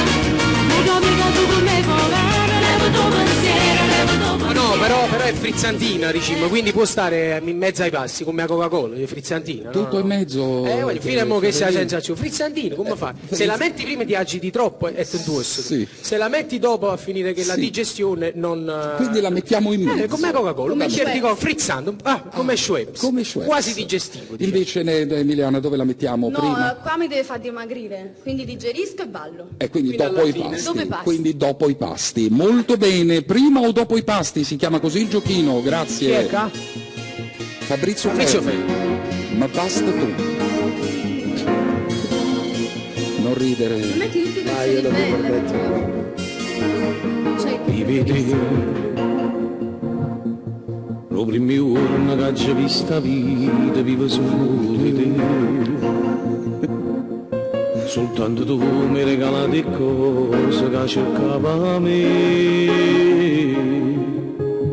Mica tu con me povera, leva tuo pensiero, leva tuo pensiero. No, però è frizzantina, diciamo, quindi può stare in mezzo ai passi come la Coca-Cola, è frizzantina. Tutto in mezzo. Voglio, fino a che sia sensazione. Frizzantino, come fa? Se la metti prima ti agiti troppo è tentuoso. Sì. Se la metti dopo a finire che la Sì. digestione non. Quindi la mettiamo in mezzo. Come la Coca-Cola, un bicchiere di Coca frizzando, come Schweppes. Come Schweppes. Quasi digestivo. diciamo. Invece, Emiliana, dove la mettiamo No, prima? qua mi deve far dimagrire, quindi digerisco e ballo. E quindi fino dopo alla i fine. pasti. Dopo i pasti. Quindi dopo i pasti. Molto bene. Prima o dopo i pasti? Si chiama così il giochino. Chi è Grazie. qua? Fabrizio Fabrizio Ferri. Ma basta tu. Non ridere. Metti tutti i Vai, io pensieri non mi belle. permetto. Cioè, Mi vedi, lo primo giorno che ci vista vita, vivo solo di te. Soltanto tu mi regalati cose che cercava me.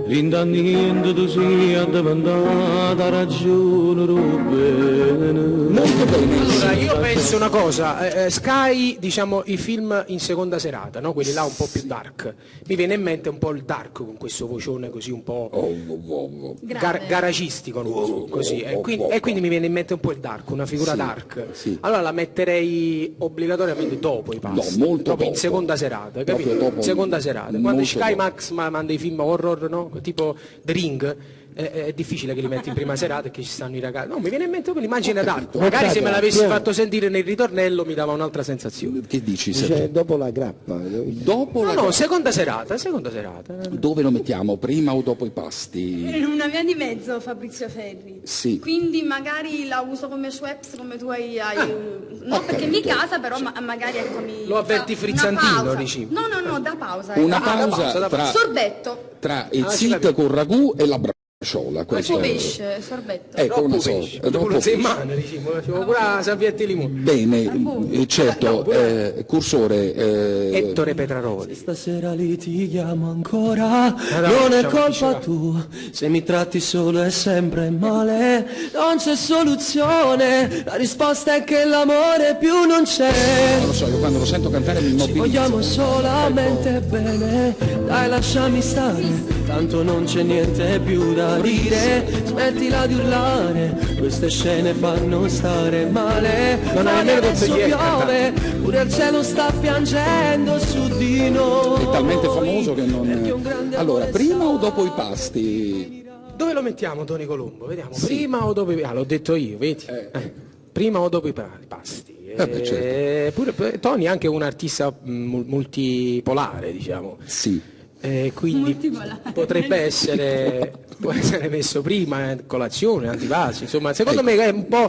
L'indannito tu sia diventata ragione bene. Molto bene. Allora, io penso una cosa, Sky, diciamo, i film in seconda serata, no? Quelli là un po' più dark. Mi viene in mente un po' il dark con questo vocione così un po' grave. garagistico, così. E quindi mi viene in mente un po' il dark, una figura Sì, dark. sì. Allora la metterei obbligatoriamente dopo i pasti. No, molto proprio in dopo. seconda serata, capito? Proprio dopo, In seconda serata. Quando molto Sky dopo. Max manda i film horror, no? Tipo The Ring. È difficile che li metti in prima serata e che ci stanno i ragazzi. No, mi viene in mente un'immagine d'arte. Magari se me l'avessi fatto sentire nel ritornello mi dava un'altra sensazione. Che dici? Dice, dopo la grappa. Dopo la No, seconda serata. Dove lo mettiamo? Prima o dopo i pasti? In una via di mezzo, Fabrizio Ferri. Sì. Quindi magari la uso come Schweppes, come tu hai... no, ho perché capito. mi casa, però magari ecco mi... Lo avverti una frizzantino, pausa. dici? No, da pausa. Una ecco. pausa tra, Sorbetto. tra il ci zit capisco. con ragù e la bracciola. Questo Dopo è- pesce, sorbetto. Ecco una Troppo sorta. pesce. troppo Dopo le pesce. settimane, diciamo, facevo pure la salvietta di limone. Bene, certo, cursore. Ettore Petraroli. Stasera litighiamo ancora, no, non è diciamo, colpa diceva. tua, se mi tratti solo è sempre male, non c'è soluzione, la risposta è che l'amore più non c'è. Non lo so, io quando lo sento cantare mi immobilizzo. Vogliamo solamente bene, dai lasciami stare, tanto non c'è niente più da dire, smettila di urlare, queste scene fanno stare male, Non hai fuori nemmeno adesso detto chi è il piove, pure il cielo sta piangendo su di noi. È talmente famoso che Perché un non. grande Allora, amore prima o sa- dopo i pasti? Dove lo mettiamo Tony Colombo? Vediamo. Prima o dopo i pasti? L'ho detto io, vedi? Prima o dopo i pasti? beh, certo. Pure Tony è anche un artista multipolare, diciamo. Sì. Quindi Multipolare. potrebbe essere, può essere messo prima, colazione, antipasti, insomma, secondo me è un po'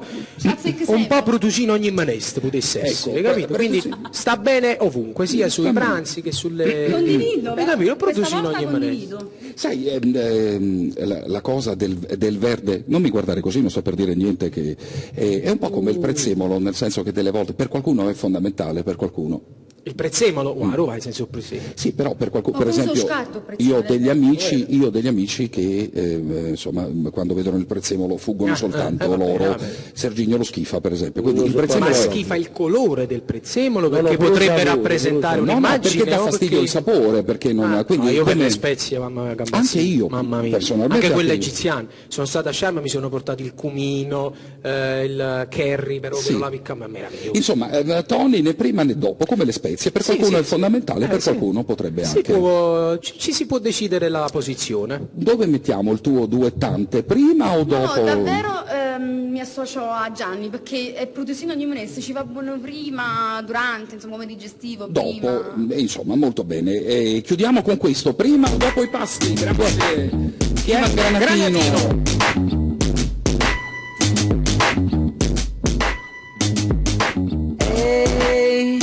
Protugino ogni manest potesse essere, capito? Quindi sta bene ovunque, sia sui pranzi che sulle... Condivido, Hai capito? questa Protugino volta ogni manest. condivido. Sai, la cosa del verde, non mi guardare così, non sto per dire niente, che è un po' come il prezzemolo, nel senso che delle volte per qualcuno è fondamentale, per qualcuno Il prezzemolo, guarda, vai senza il prezzemolo. Sì, però per qualcuno, Ma per uso esempio, scarto il prezzemolo, io ho degli amici che insomma quando vedono il prezzemolo fuggono soltanto vabbè, loro. vabbè. Serginio lo schifa, per esempio. Quindi il Ma prezzemolo è schifa il colore del prezzemolo perché no, potrebbe brucia, rappresentare brucia. no, un'immagine. perché dà fastidio il sapore, perché non quindi io per come- le spezie, mamma mia, gamba Anche sì, io, mamma mia. personalmente Anche quelle anche io. egiziane. Sono stato a Sharm, mi sono portato il cumino, il curry, però Sì. per la picca, ma è meraviglioso. Insomma, Tony né prima né dopo, come le spezie, per qualcuno è fondamentale, per qualcuno potrebbe anche. Ci si può decidere la posizione. Dove mettiamo il tuo duettante? Prima o No, dopo? davvero mi associo a Gianni perché è proprio sinonimo di ci va buono prima, durante, insomma come digestivo, Dopo, prima. insomma, molto bene. E chiudiamo con questo, prima o dopo i pasti? Grazie. Chi è? Granatino. Ehi,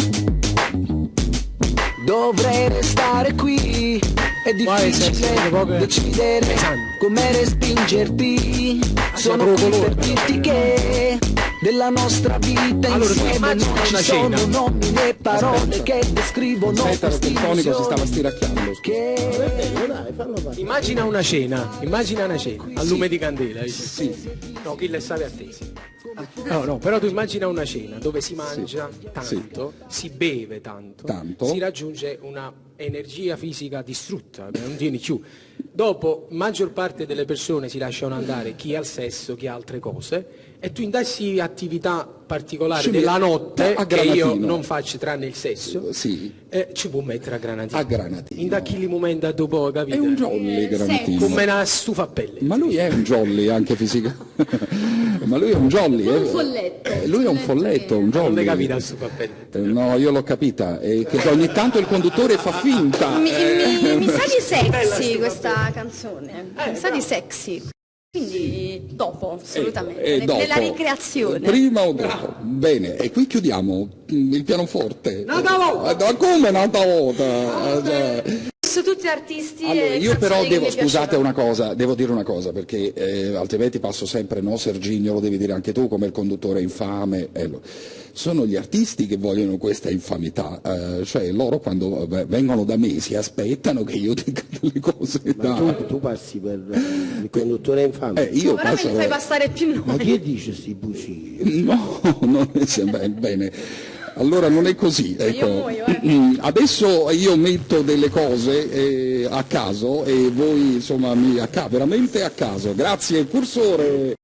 dovrei restare qui. È difficile decidere come respingerti. Sono qui per dirti che della nostra vita Allora, tu insieme immagina non ci una sono cena. nomi né parole che descrivono Aspetta, perché il fonico si stava quest'illusione stiracchiando. che Dai, fallo fare. Immagina una cena, a lume di candela. Sì. No, chi le stave attesi. No, però tu immagina una cena dove si mangia tanto, si beve tanto, si raggiunge una energia fisica distrutta, non tieni più. Dopo, maggior parte delle persone si lasciano andare, chi al sesso, chi a altre cose, e tu indassi attività particolari della notte, a che io granatino. non faccio tranne il sesso, Sì, ci può mettere a granatino. a granatino. In da chi li momenta dopo, capito? È un jolly Granatino. Come una stufa a pelle. Ma lui è un jolly anche fisicamente. Ma lui è un jolly. Un folletto. Lui è un folletto, un jolly. Non le capita il stufa a pelle. No, io l'ho capita. Che ogni tanto il conduttore fa finta. Mi sa di sexy questa canzone, mi sa di sexy. Quindi dopo, assolutamente, dopo. nella ricreazione. Prima o dopo? Bene, e qui chiudiamo il pianoforte. Nata volta! Ma come nata volta? Sono tutti artisti Allora, e io però canzoni che devo, mi scusate piacevano. una cosa, devo dire una cosa, perché altrimenti passo sempre, no Serginio, lo devi dire anche tu, come il conduttore infame. Sono gli artisti che vogliono questa infamità, cioè loro quando vengono da me si aspettano che io dica delle cose. Ma tu passi per il conduttore infame. Io Però me passo. li fai passare più Ma noi. chi dice sti bucini? No, non è bene. Allora non è così. Ecco. Io muoio, Adesso io metto delle cose a caso e voi insomma veramente a caso. Grazie, cursore.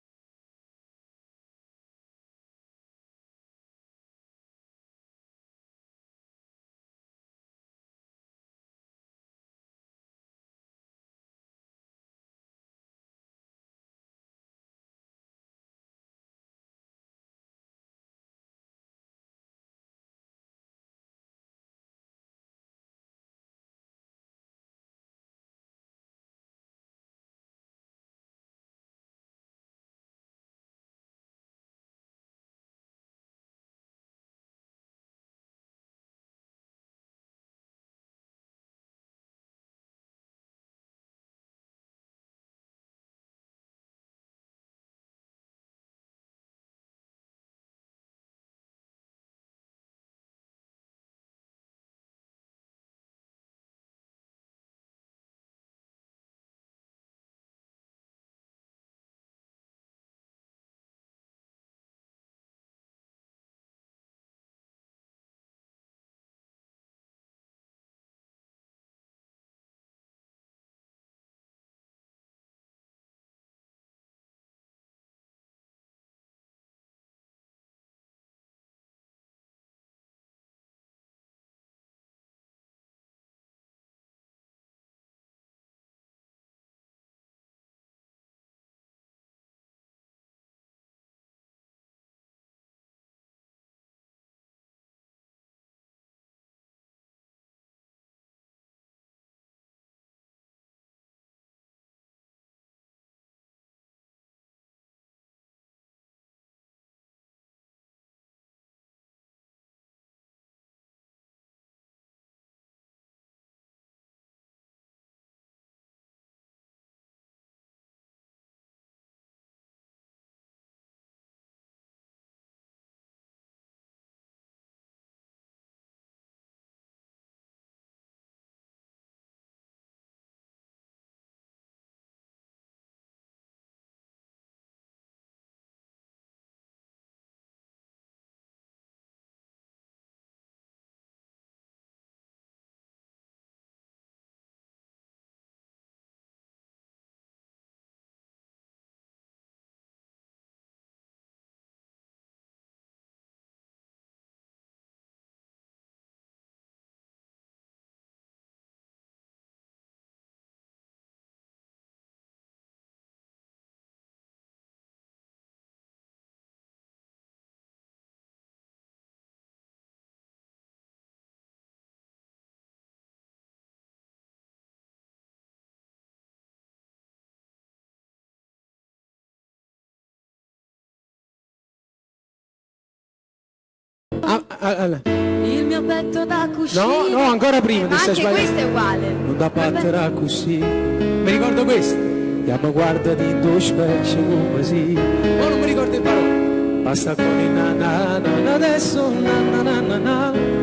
Il mio petto da cuscino. No, ancora prima. Ma anche questo è uguale. Non da batterà così. Mi ricordo questo. Chiamo guarda di due specchi così. Oh, non mi ricordo il parole. Basta con il na adesso na.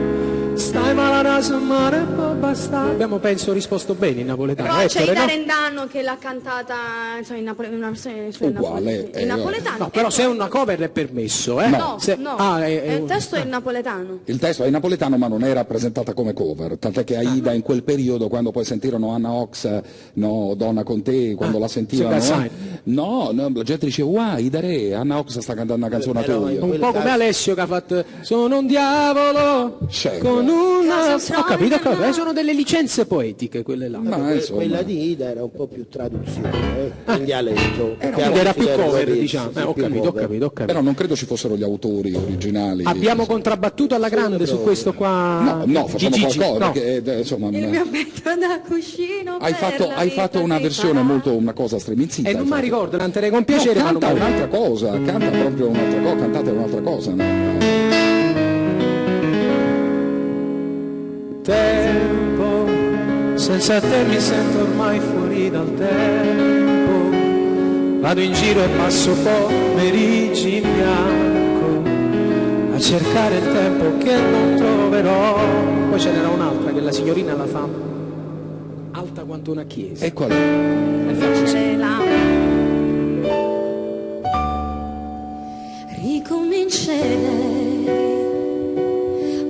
Stai male a naso mare può bastare. Abbiamo penso risposto bene in napoletano. Però c'è Ettore, no? Rendano che l'ha cantata insomma, in una versione Uguale, in napoletano. No, però se è una cover è permesso, eh? No, Se- no. è Il testo è in napoletano. Il testo è in napoletano ma non era presentata come cover, tant'è che Aida in quel periodo, quando poi sentirono Anna Ox, no, Donna con te, quando la sentivano, Silver no, la gente diceva, wow, Aida Re, Anna Ox sta cantando una canzone tua. un po' come Alessio che ha fatto Sono un diavolo Certo. con una... Cosa Ho capito, strana. sono delle licenze poetiche quelle là. Ma, insomma, Quella di Ida era un po' più traduzione, in dialetto. Quindi era più cover, Sì, diciamo. sì, Ho più capito. cover. però non credo ci fossero gli autori originali. Abbiamo contrabbattuto alla grande su questo qua. No, facciamo Gigi, qualcosa, no. perché insomma... Il mio petto da cuscino. Hai fatto una versione molto, una cosa striminzita. E non hai mi fatto. ricordo, canterei con piacere, ma non canta mi ricordo. un'altra cosa, canta proprio un'altra cosa, cantate un'altra cosa. No? Tempo, senza te mi sento ormai fuori dal tempo. Vado in giro e passo pomeriggi in bianco a cercare il tempo che non troverò. Poi ce n'era un'altra che la signorina la fa alta quanto una chiesa. E qual è? Ricomincerei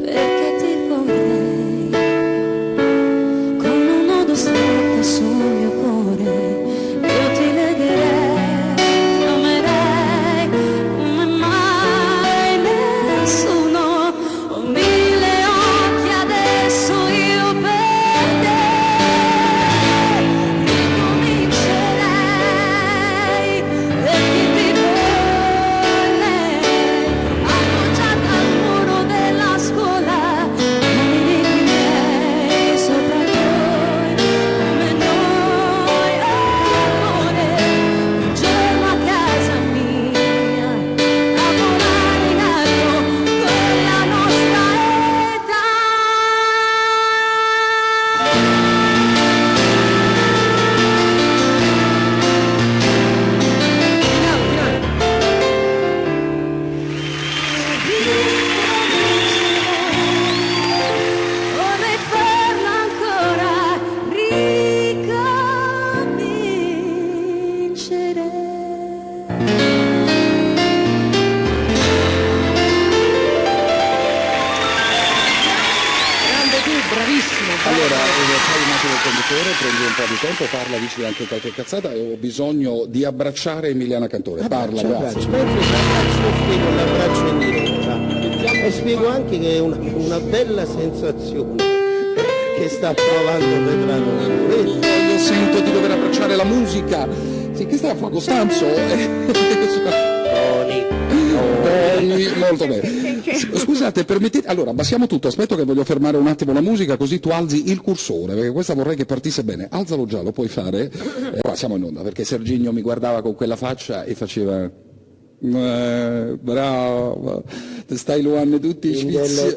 perché ti vorrei con un nodo stretto sul mio cuore. Io ti legherei, ti amerei come mai nessuno. Ho mille occhi adesso io per te. Ricomincerei perché ti vorrei appoggiata al muro della scuola, cammini miei sopra noi come noi, amore, un giorno a casa mia a volare in alto con la nostra età. Vorrei farlo ancora, Grande tu, bravissimo. Allora, fai un attimo il conduttore, prendi un po' di tempo, parla, dici anche qualche cazzata e ho bisogno di abbracciare Emiliana Cantore. Parla, grazie. Mentre spiego l'abbraccio in diretta e spiego anche che è una bella sensazione che sta provando Petrarca. Io sento di dover abbracciare la musica. Sì, che stai a fare, Costanzo? Tony, molto bene. Scusate, permettete, allora abbassiamo tutto, aspetto che voglio fermare un attimo la musica così tu alzi il cursore, perché questa vorrei che partisse bene. Alzalo già, lo puoi fare? Ora siamo in onda, perché Serginio mi guardava con quella faccia e faceva... brava, ti stai luando tutti i sfizi.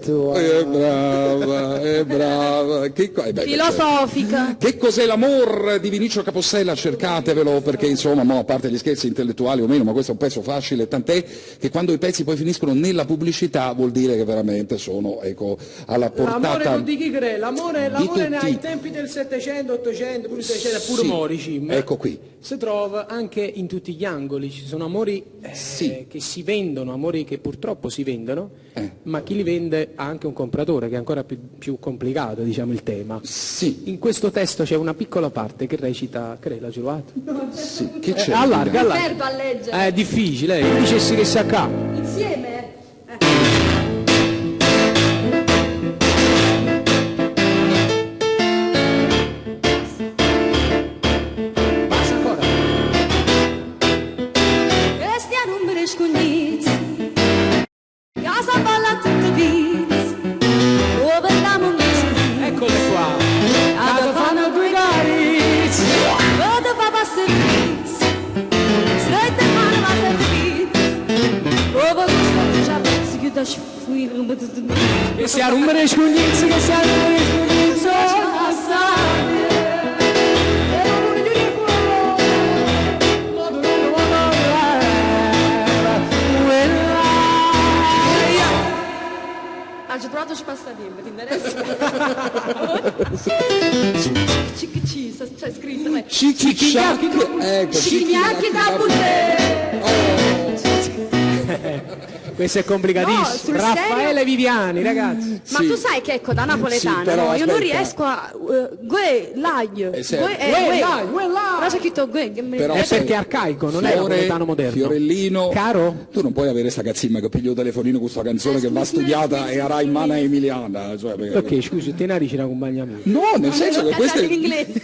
Brava. Filosofica. Che cos'è l'amor di Vinicio Capossela? Cercatevelo, perché insomma, a parte gli scherzi intellettuali o meno, ma questo è un pezzo facile, tant'è che quando i pezzi poi finiscono nella pubblicità vuol dire che veramente sono, ecco, alla portata. L'amore non di chi crede, l'amore tutti. ai tempi del 700, 800, pure 600, pure Sì, Morici. ecco qui. Si trova anche in tutti gli angoli, ci sono amori Sì. che si vendono, amori che purtroppo si vendono, Eh. ma chi li vende ha anche un compratore, che è ancora più complicato, diciamo, il tema. Sì, In questo testo c'è una piccola parte che recita, crei l'ha giurato? sì, che c'è? Allarga, allarga. Serve a leggere. È difficile, dicessi che si accade. Insieme. Basta ancora. Questi a numeri scogniti, casa balla tutti vizi, dove andiamo un mese, Eccole qua. dove fanno due carici, dove fa servizi, strette mani ma servizi, dove gusta già Che si arrumbere scugnizzi, che si arrumbere scugnizzi, Ci ho trovato spassatempo, ti interessa? Cicci, c'è scritto. Cicchi-gnacchi, ecco. Cicchi-gnacchi da buttare. Questo è complicatissimo. No, Raffaele Viviani, ragazzi. Ma tu sai che ecco, da napoletana, sì, però, no? Io non aspetta. riesco a... Gue, l'aglio. Però c'è scritto gue. Però È perché è arcaico, non è napoletano moderno. Fiorellino, Caro? tu non puoi avere sta cazzimma che piglio telefonino con questa canzone che va studiata e avrà in mano Emiliana. Cioè, Perché, scusi, te ne dici una compagna mia? no, nel senso che questa in inglese.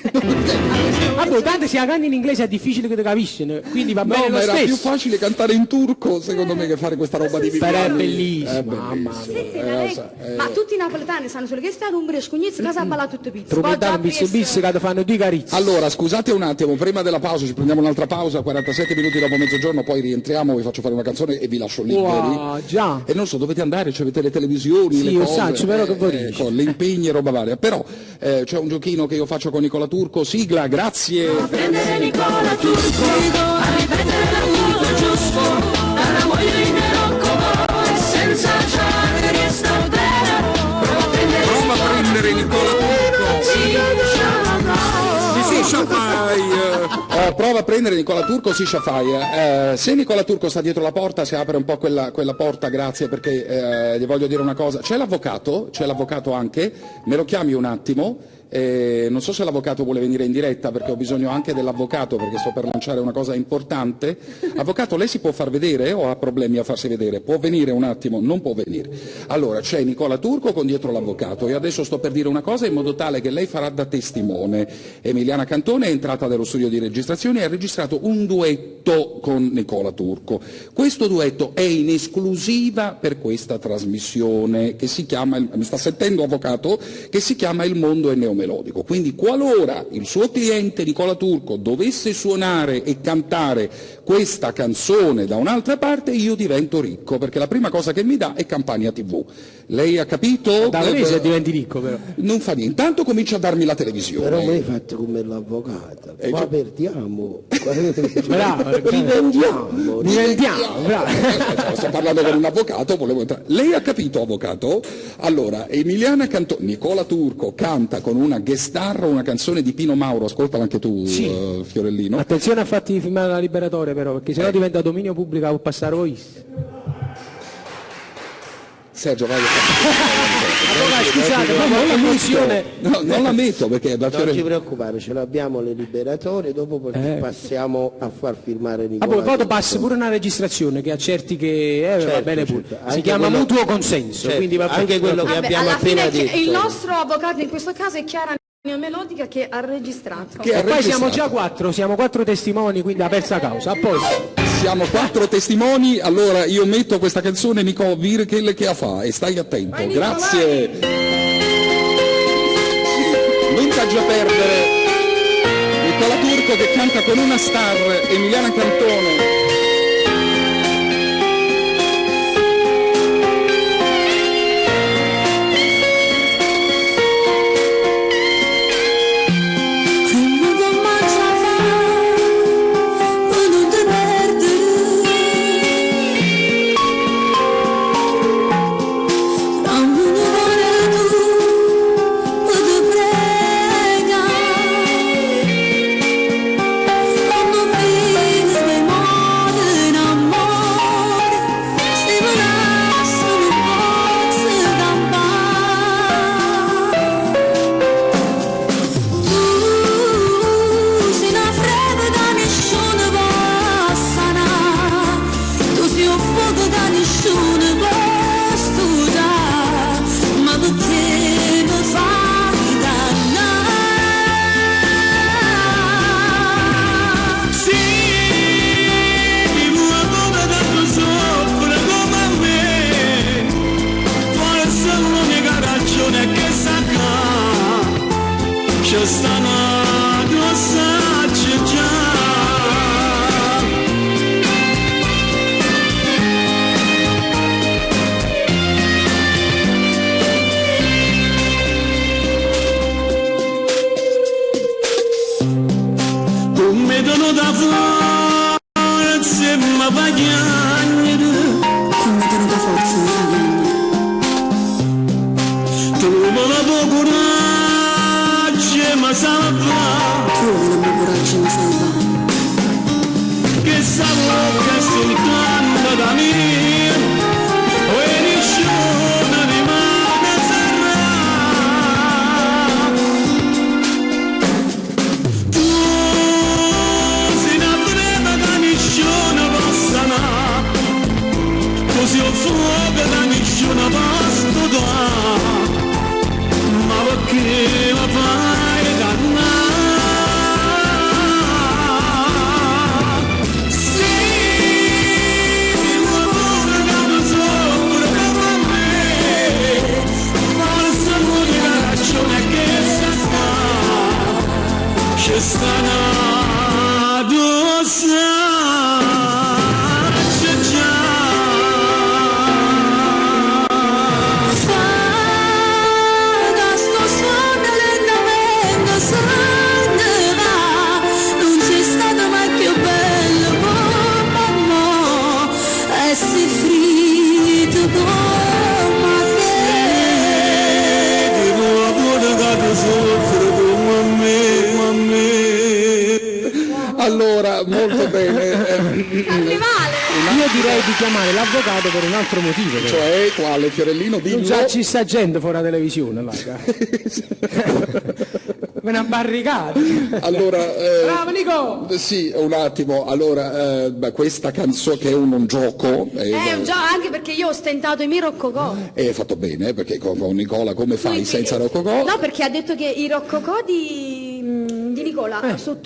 Vabbè, tanto se la canti in inglese è difficile che ti capisci, quindi va bene no, lo ma era stesso. più facile cantare in turco, secondo me, che fare questa roba di Però è Viviani. bellissimo, mamma mia. Ma tutti i napoletani sanno solo che sta a rumbere scugnizzi, casa balla tutto pizza. Trombetano bis che fanno due carizze. Allora, scusate un attimo, prima della pausa ci prendiamo un'altra pausa, 47 minuti dopo mezzogiorno, poi rientriamo, vi faccio fare una canzone e vi lascio liberi. Wow, già. E non so, dovete andare, cioè, avete le televisioni, Sì, le io cose, saggio, però che vuoi dire? ecco, le impegni e roba varia. Però c'è un giochino che io faccio con Nicola Turco, sigla, grazie. Prendere Nicola Turco, a ripetere l'aiuto giusto, dalla moglie di Rocco e senza giacca e staudera. Prova a prendere Nicola Turco. Sì, Shafai. Prova a prendere Nicola Turco, sì, Shafai. Se Nicola Turco sta dietro la porta, si apre un po' quella porta, grazie, perché gli voglio dire una cosa. C'è l'avvocato anche, me lo chiami un attimo. Non so se l'avvocato vuole venire in diretta perché ho bisogno anche dell'avvocato perché sto per lanciare una cosa importante. Avvocato, lei si può far vedere o ha problemi a farsi vedere? Può venire un attimo? Non può venire. Allora c'è Nicola Turco con dietro l'avvocato e adesso sto per dire una cosa in modo tale che lei farà da testimone. Emiliana Cantone è entrata nello studio di registrazione e ha registrato un duetto con Nicola Turco. Questo duetto è in esclusiva per questa trasmissione che si chiama, mi sta sentendo avvocato, che si chiama Il mondo è neomelodico. Quindi qualora il suo cliente Nicola Turco dovesse suonare e cantare questa canzone da un'altra parte, io divento ricco, perché la prima cosa che mi dà è Campania TV. Lei ha capito? Da un mese diventi ricco però. Non fa niente, intanto comincia a darmi la televisione. Però mi hai fatto come l'avvocato, qua perdiamo, Bravo, rivendiamo. bravo. Sto parlando con un avvocato, volevo entrare. Lei ha capito, avvocato? Allora, Emiliana Nicola Turco canta con una guest star una canzone di Pino Mauro, ascoltala anche tu, Sì. Fiorellino. Attenzione a fatti firmare la liberatoria però, perché sennò diventa dominio pubblico o passare voi. Sergio, vai. Scusate, ma non la funzione. No, non la metto perché da Non ci preoccupare, ce l'abbiamo le liberatorie, dopo passiamo a far firmare Nicola. Poi passi pure una registrazione che accerti che va Certo, bene pure. certo. Si Anche chiama quello- mutuo consenso, Certo, quindi va bene. anche quello che Vabbè, abbiamo alla appena fine detto. il nostro avvocato in questo caso è Chiara Melodica che ha registrato. Che ha E poi siamo registrato. già quattro, siamo 4 testimoni, quindi ha persa causa. A posto. Siamo 4 testimoni, allora io metto questa canzone Nico Virkel che fa e stai attento. Grazie. Non t'aggia perdere. Nicola Turco che canta con una star, Emiliana Cantone. Quando fiz de Allora, molto bene. Io direi di chiamare l'avvocato per un altro motivo. Però. Cioè, quale Fiorellino? Non già ci sta gente fuori la televisione, là. Una barricata. Allora, bravo Nico! Sì, un attimo. Allora, questa canzone che è un gioco. È un gioco anche perché io ho stentato i miei roccocò. E hai fatto bene, perché con Nicola come fai senza roccocò? No, perché ha detto che i roccocò di Nicola su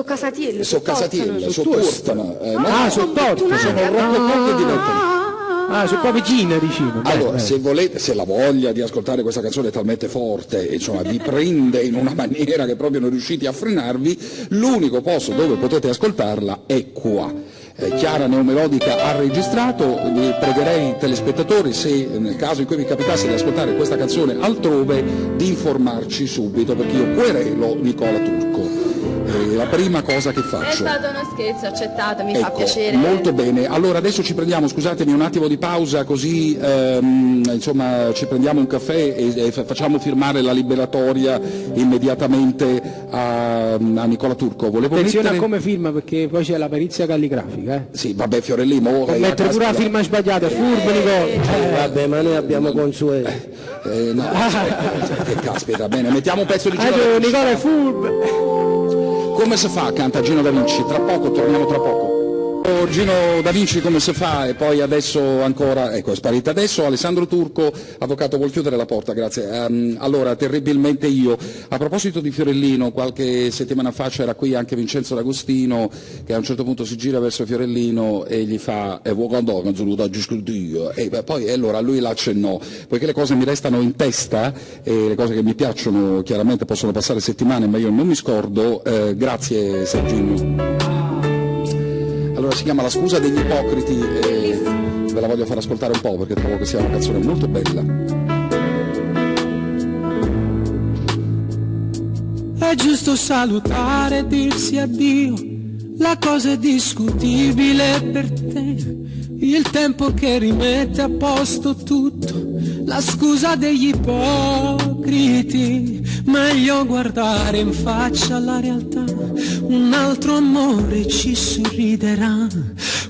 Casatiello. Su Casatiello, su Tortona. Su Tortona. Sono roccocò che diventano. Su qua vicina, diciamo. Allora, se volete, se la voglia di ascoltare questa canzone è talmente forte, insomma, vi prende in una maniera che proprio non riuscite a frenarvi, l'unico posto dove potete ascoltarla è qua. Chiara Neomelodica ha registrato, vi pregherei i telespettatori, se nel caso in cui vi capitasse di ascoltare questa canzone altrove, di informarci subito, perché io querelo Nicola Turco. La prima cosa che faccio. È stato uno scherzo, accettato, mi fa piacere. Molto bene, allora adesso ci prendiamo, scusatemi, un attimo di pausa, così insomma ci prendiamo un caffè e facciamo firmare la liberatoria immediatamente a Nicola Turco. Volevo attenzione mettere... a come firma, perché poi c'è la perizia calligrafica. Sì, vabbè, Fiorellino. Mettere pure la firma sbagliata, è furbo Nicola. Vabbè, ma noi abbiamo consueto. No, che caspita, bene, mettiamo un pezzo di Gino Nicola è furbo. Come si fa? Canta Gino Da Vinci, tra poco, torniamo tra poco. Gino Da Vinci come si fa? E poi adesso ancora, ecco, è sparita adesso. Alessandro Turco, avvocato, vuol chiudere la porta, grazie. Allora, terribilmente io. A proposito di Fiorellino, qualche settimana fa c'era qui anche Vincenzo D'Agostino, che a un certo punto si gira verso Fiorellino e gli fa vuoi cantare canzone da Dio? E poi allora lui l'accennò, poiché le cose mi restano in testa e le cose che mi piacciono chiaramente possono passare settimane, ma io non mi scordo. Grazie Sergino. Allora si chiama La scusa degli ipocriti e ve la voglio far ascoltare un po' perché trovo che sia una canzone molto bella. È giusto salutare e dirsi addio, la cosa è discutibile per te, il tempo che rimette a posto tutto, la scusa degli ipocriti, meglio guardare in faccia la realtà, un altro amore ci sorriderà,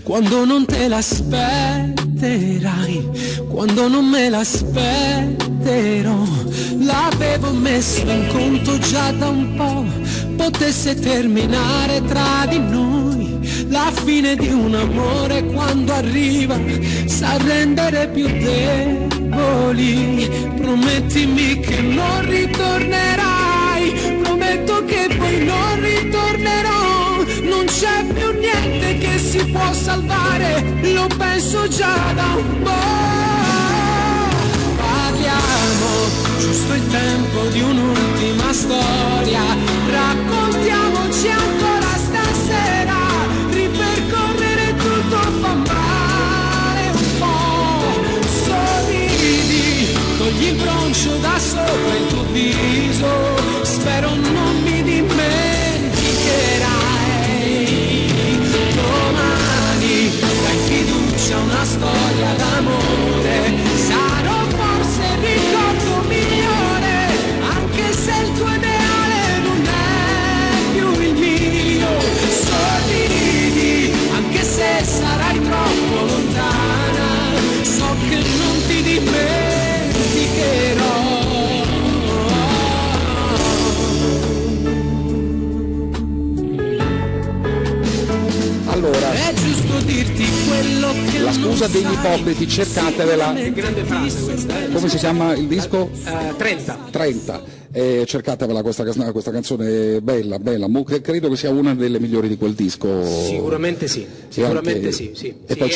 quando non te l'aspetterai, quando non me l'aspetterò, l'avevo messo in conto già da un po', potesse terminare tra di noi, la fine di un amore quando arriva sa rendere più deboli, promettimi che non ritornerai, prometto che poi non ritornerò, non c'è più niente che si può salvare, lo penso già da un po'. Parliamo, giusto il tempo di un'ultima storia, raccontiamoci ancora stasera, ripercorrere tutto fa male un po', sorridi, togli il broncio da sopra il tuo viso, spero non mi dimenticherai, domani dai fiducia a una storia d'amore, sarò forse il ricordo migliore, anche se il tuo ideale non è più il mio, sorridi, anche se sarai troppo lontana, so che non ti dimenticherò. Allora, è giusto dirti quello che La scusa degli ipocriti, cercatevela. Che grande frase questa, Come si chiama il disco? 30. 30. cercatevela questa canzone bella, credo che sia una delle migliori di quel disco. Sicuramente sì, sì. E poi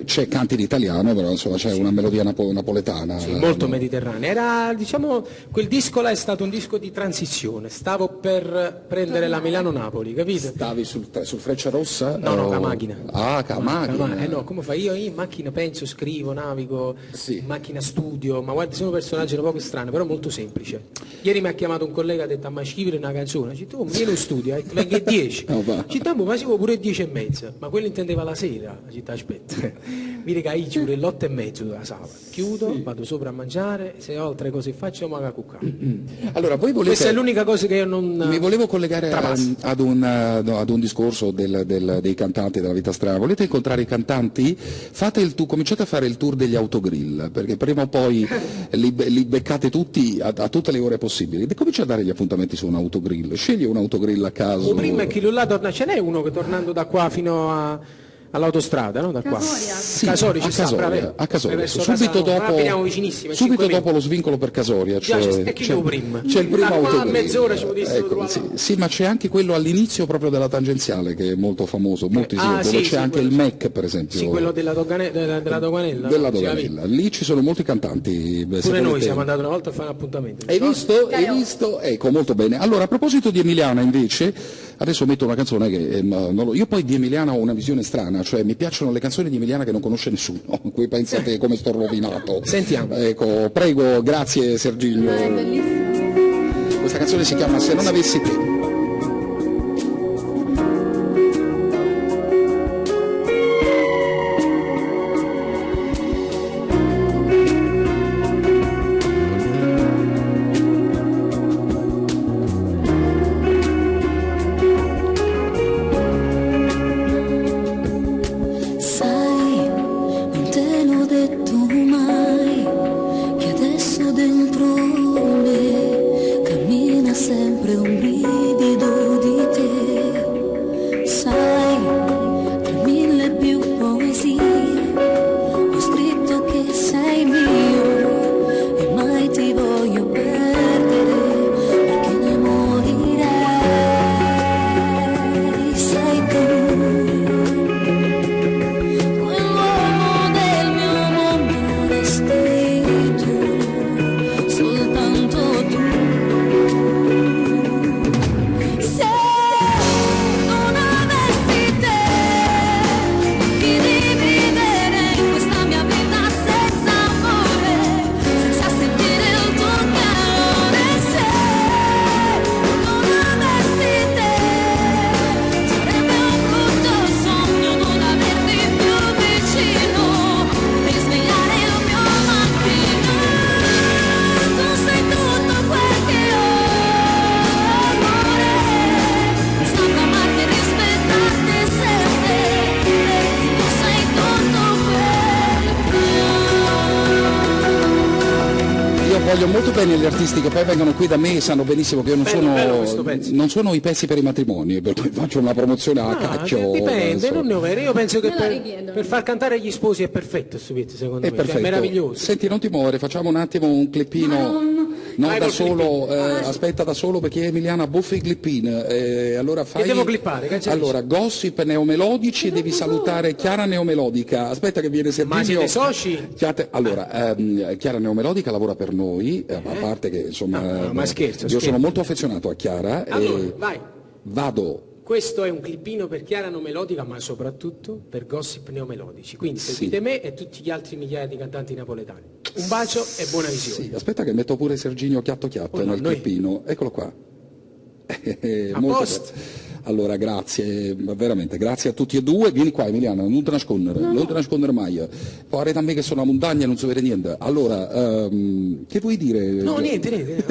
c'è canti in italiano, però insomma c'è una melodia napoletana. Sì, molto mediterranea. Era, diciamo, quel disco là è stato un disco di transizione. Stavo per prendere la Milano-Napoli, capito? Stavi sul Frecciarossa? No, la macchina. Ah, la macchina. No, come fai? Io in macchina penso, scrivo, navigo, in macchina studio, ma guarda, sono personaggi un po' strani, però molto semplice. Ieri mi ha chiamato un collega e ha detto: ma scrivere una canzone? Dice, tu vieni in studio, vengo 10. Città, ma facevo pure 10:30, ma quello intendeva la sera. Città, aspetta. Mi regai giuro all'8:30 della sala. Chiudo, vado sopra a mangiare, se ho altre cose faccio, ma a cuccare. Allora, voi volete... Questa è l'unica cosa che io non... Mi volevo collegare ad un discorso dei cantanti della vita strana. Volete incontrare i cantanti? Cominciate a fare il tour degli autogrill, perché prima o poi li beccate tutti a tutte le ore possibili. E comincia a dare gli appuntamenti su un autogrill. Scegli un autogrill a caso. Prima è che là torna, ce n'è uno che tornando da qua fino all'autostrada, no? Da qua. Sì, Casoria, a Casoria. Subito dopo lo svincolo per Casoria c'è il primo autogrill. Mezz'ora ci ecco, sì, ma c'è anche quello all'inizio proprio della tangenziale che è molto famoso, dove c'è anche il MEC, per esempio. Sì, quello della Doganella. Lì ci sono molti cantanti. Pure noi siamo andati una volta a fare un appuntamento. Hai visto? Ecco, molto bene. Allora, a proposito di Emiliana, invece, adesso metto una canzone che io poi di Emiliana ho una visione strana. Cioè mi piacciono le canzoni di Emiliana che non conosce nessuno, voi pensate come sto rovinato. Sentiamo. Ecco, prego, grazie Serginio. È bellissimo. Questa canzone si chiama Se non avessi te. Voglio molto bene gli artisti che poi vengono qui da me e sanno benissimo che io non sono i pezzi per i matrimoni, per cui faccio una promozione a cacchio. Dipende, non ne ho vero. Io penso che per far cantare gli sposi è perfetto questo pezzo, secondo me. Perfetto. È meraviglioso. Senti, non ti muovere, facciamo un attimo un clippino. No, da solo, aspetta da solo perché Emiliana buffa i clippini. Allora fai. Che devo clippare? Allora, gossip neomelodici e devi salutare Chiara Neomelodica. Aspetta che viene Serginio. Ma siete soci? Allora, Chiara Neomelodica lavora per noi, a parte che insomma. Ma scherzo. Io sono molto affezionato a Chiara. Allora, vai. Vado. Questo è un clippino per Chiara Neomelodica, ma soprattutto per gossip neomelodici. Quindi seguite me e tutti gli altri migliaia di cantanti napoletani. Un bacio e buona visione. Sì, aspetta che metto pure Serginio chiatto nel clippino. Eccolo qua. A posto. Allora, grazie, veramente, grazie a tutti e due. Vieni qua Emiliana, non te nascondere mai. Poi arreda a me che sono a montagna e non si vede niente. Allora, che vuoi dire? No, niente.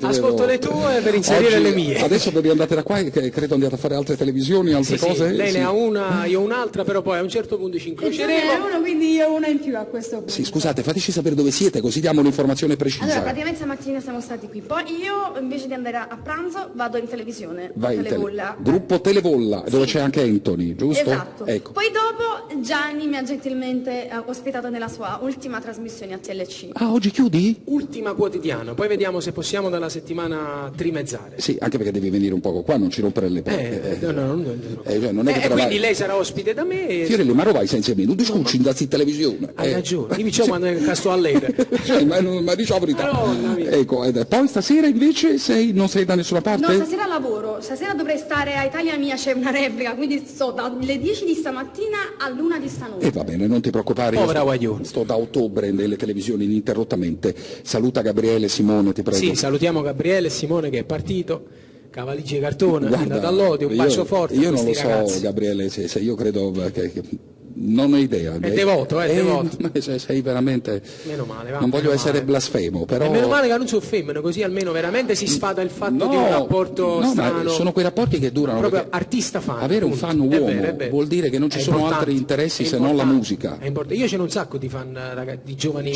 Ascolto le tue per inserire le mie. Adesso devi andare da qua, che credo andiate a fare altre televisioni, altre cose. Sì. Lei ne ha una, io un'altra, però poi a un certo punto ci incroceremo. Uno, quindi io una in più a questo punto. Sì, scusate, fateci sapere dove siete, così diamo un'informazione precisa. Allora, praticamente stamattina siamo stati qui. Poi io, invece di andare a pranzo, vado in televisione. Vai in Teleculla. Gruppo Televolla, dove c'è anche Anthony, giusto? Esatto. Ecco. Poi dopo Gianni mi ha gentilmente ospitato nella sua ultima trasmissione a TLC. Ah, oggi chiudi? Ultima quotidiana, poi vediamo se possiamo dalla settimana trimezzare. Sì, anche perché devi venire un poco qua, non ci rompere le palle. Cioè, non è che te la quindi vai- lei sarà ospite da me e... Fiorelli, ma vai senza me, non discuti in televisione. Hai ragione, io diciamo quando casto a lei. Cioè, ma diciamo la verità. Madonna mia. Ecco, poi stasera invece non sei da nessuna parte? No, stasera lavoro, stasera dovrei stare a Italia Mia, c'è una replica, quindi sto dalle 10 di stamattina all'1 di stanotte. E va bene, non ti preoccupare, io Povera guaglione. sto da ottobre nelle televisioni ininterrottamente. Saluta Gabriele, Simone, ti prego. Sì, salutiamo Gabriele e Simone che è partito, Cavalici e Cartone, è andato all'odio, un bacio forte. Io a non lo questi so, ragazzi. Gabriele, se io credo che non ho idea. È devoto, è devoto. Ma sei veramente... Meno male, va, non voglio meno essere male. blasfemo, però... E meno male che non sono femmine, così almeno veramente si sfada il fatto No, di un rapporto no, strano. ma sono quei rapporti che durano. Proprio perché artista-fan. avere un punto. fan È uomo vero, è vero. vuol dire che non ci È sono importante, altri interessi è se non la importante, musica. è importante. Io ce n'ho un sacco di fan, di giovani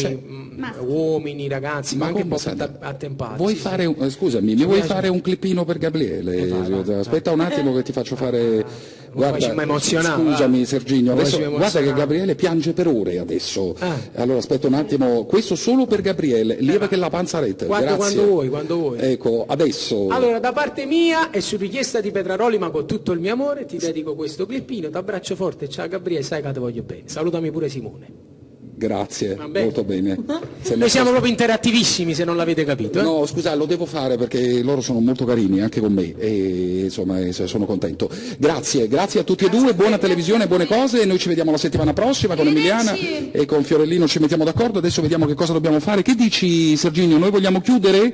uomini, ragazzi, ma anche un po' attempati. Vuoi sì, fare sì. scusami, mi Ci vuoi piace. fare un clippino per Gabriele? vai. Aspetta un attimo che ti faccio fare. facciamo emozionare, scusami va. Serginio, adesso Facciamo guarda che emozionare. Gabriele piange per ore adesso. Allora aspetta un attimo, questo solo per Gabriele, lieve che la panzaretta. Grazie. Quando vuoi. Ecco, adesso. Allora, da parte mia e su richiesta di Petraroli, ma con tutto il mio amore, ti dedico questo clippino. T'abbraccio forte, ciao Gabriele, sai che ti voglio bene. Salutami pure Simone. Grazie, Va bene. molto bene. Noi siamo proprio interattivissimi, se non l'avete capito. No, scusa, lo devo fare perché loro sono molto carini anche con me e insomma sono contento. Grazie a tutti e due, buona televisione, buone cose e noi ci vediamo la settimana prossima con Emiliana e con Fiorellino ci mettiamo d'accordo, adesso vediamo che cosa dobbiamo fare. Che dici Serginio? Noi vogliamo chiudere?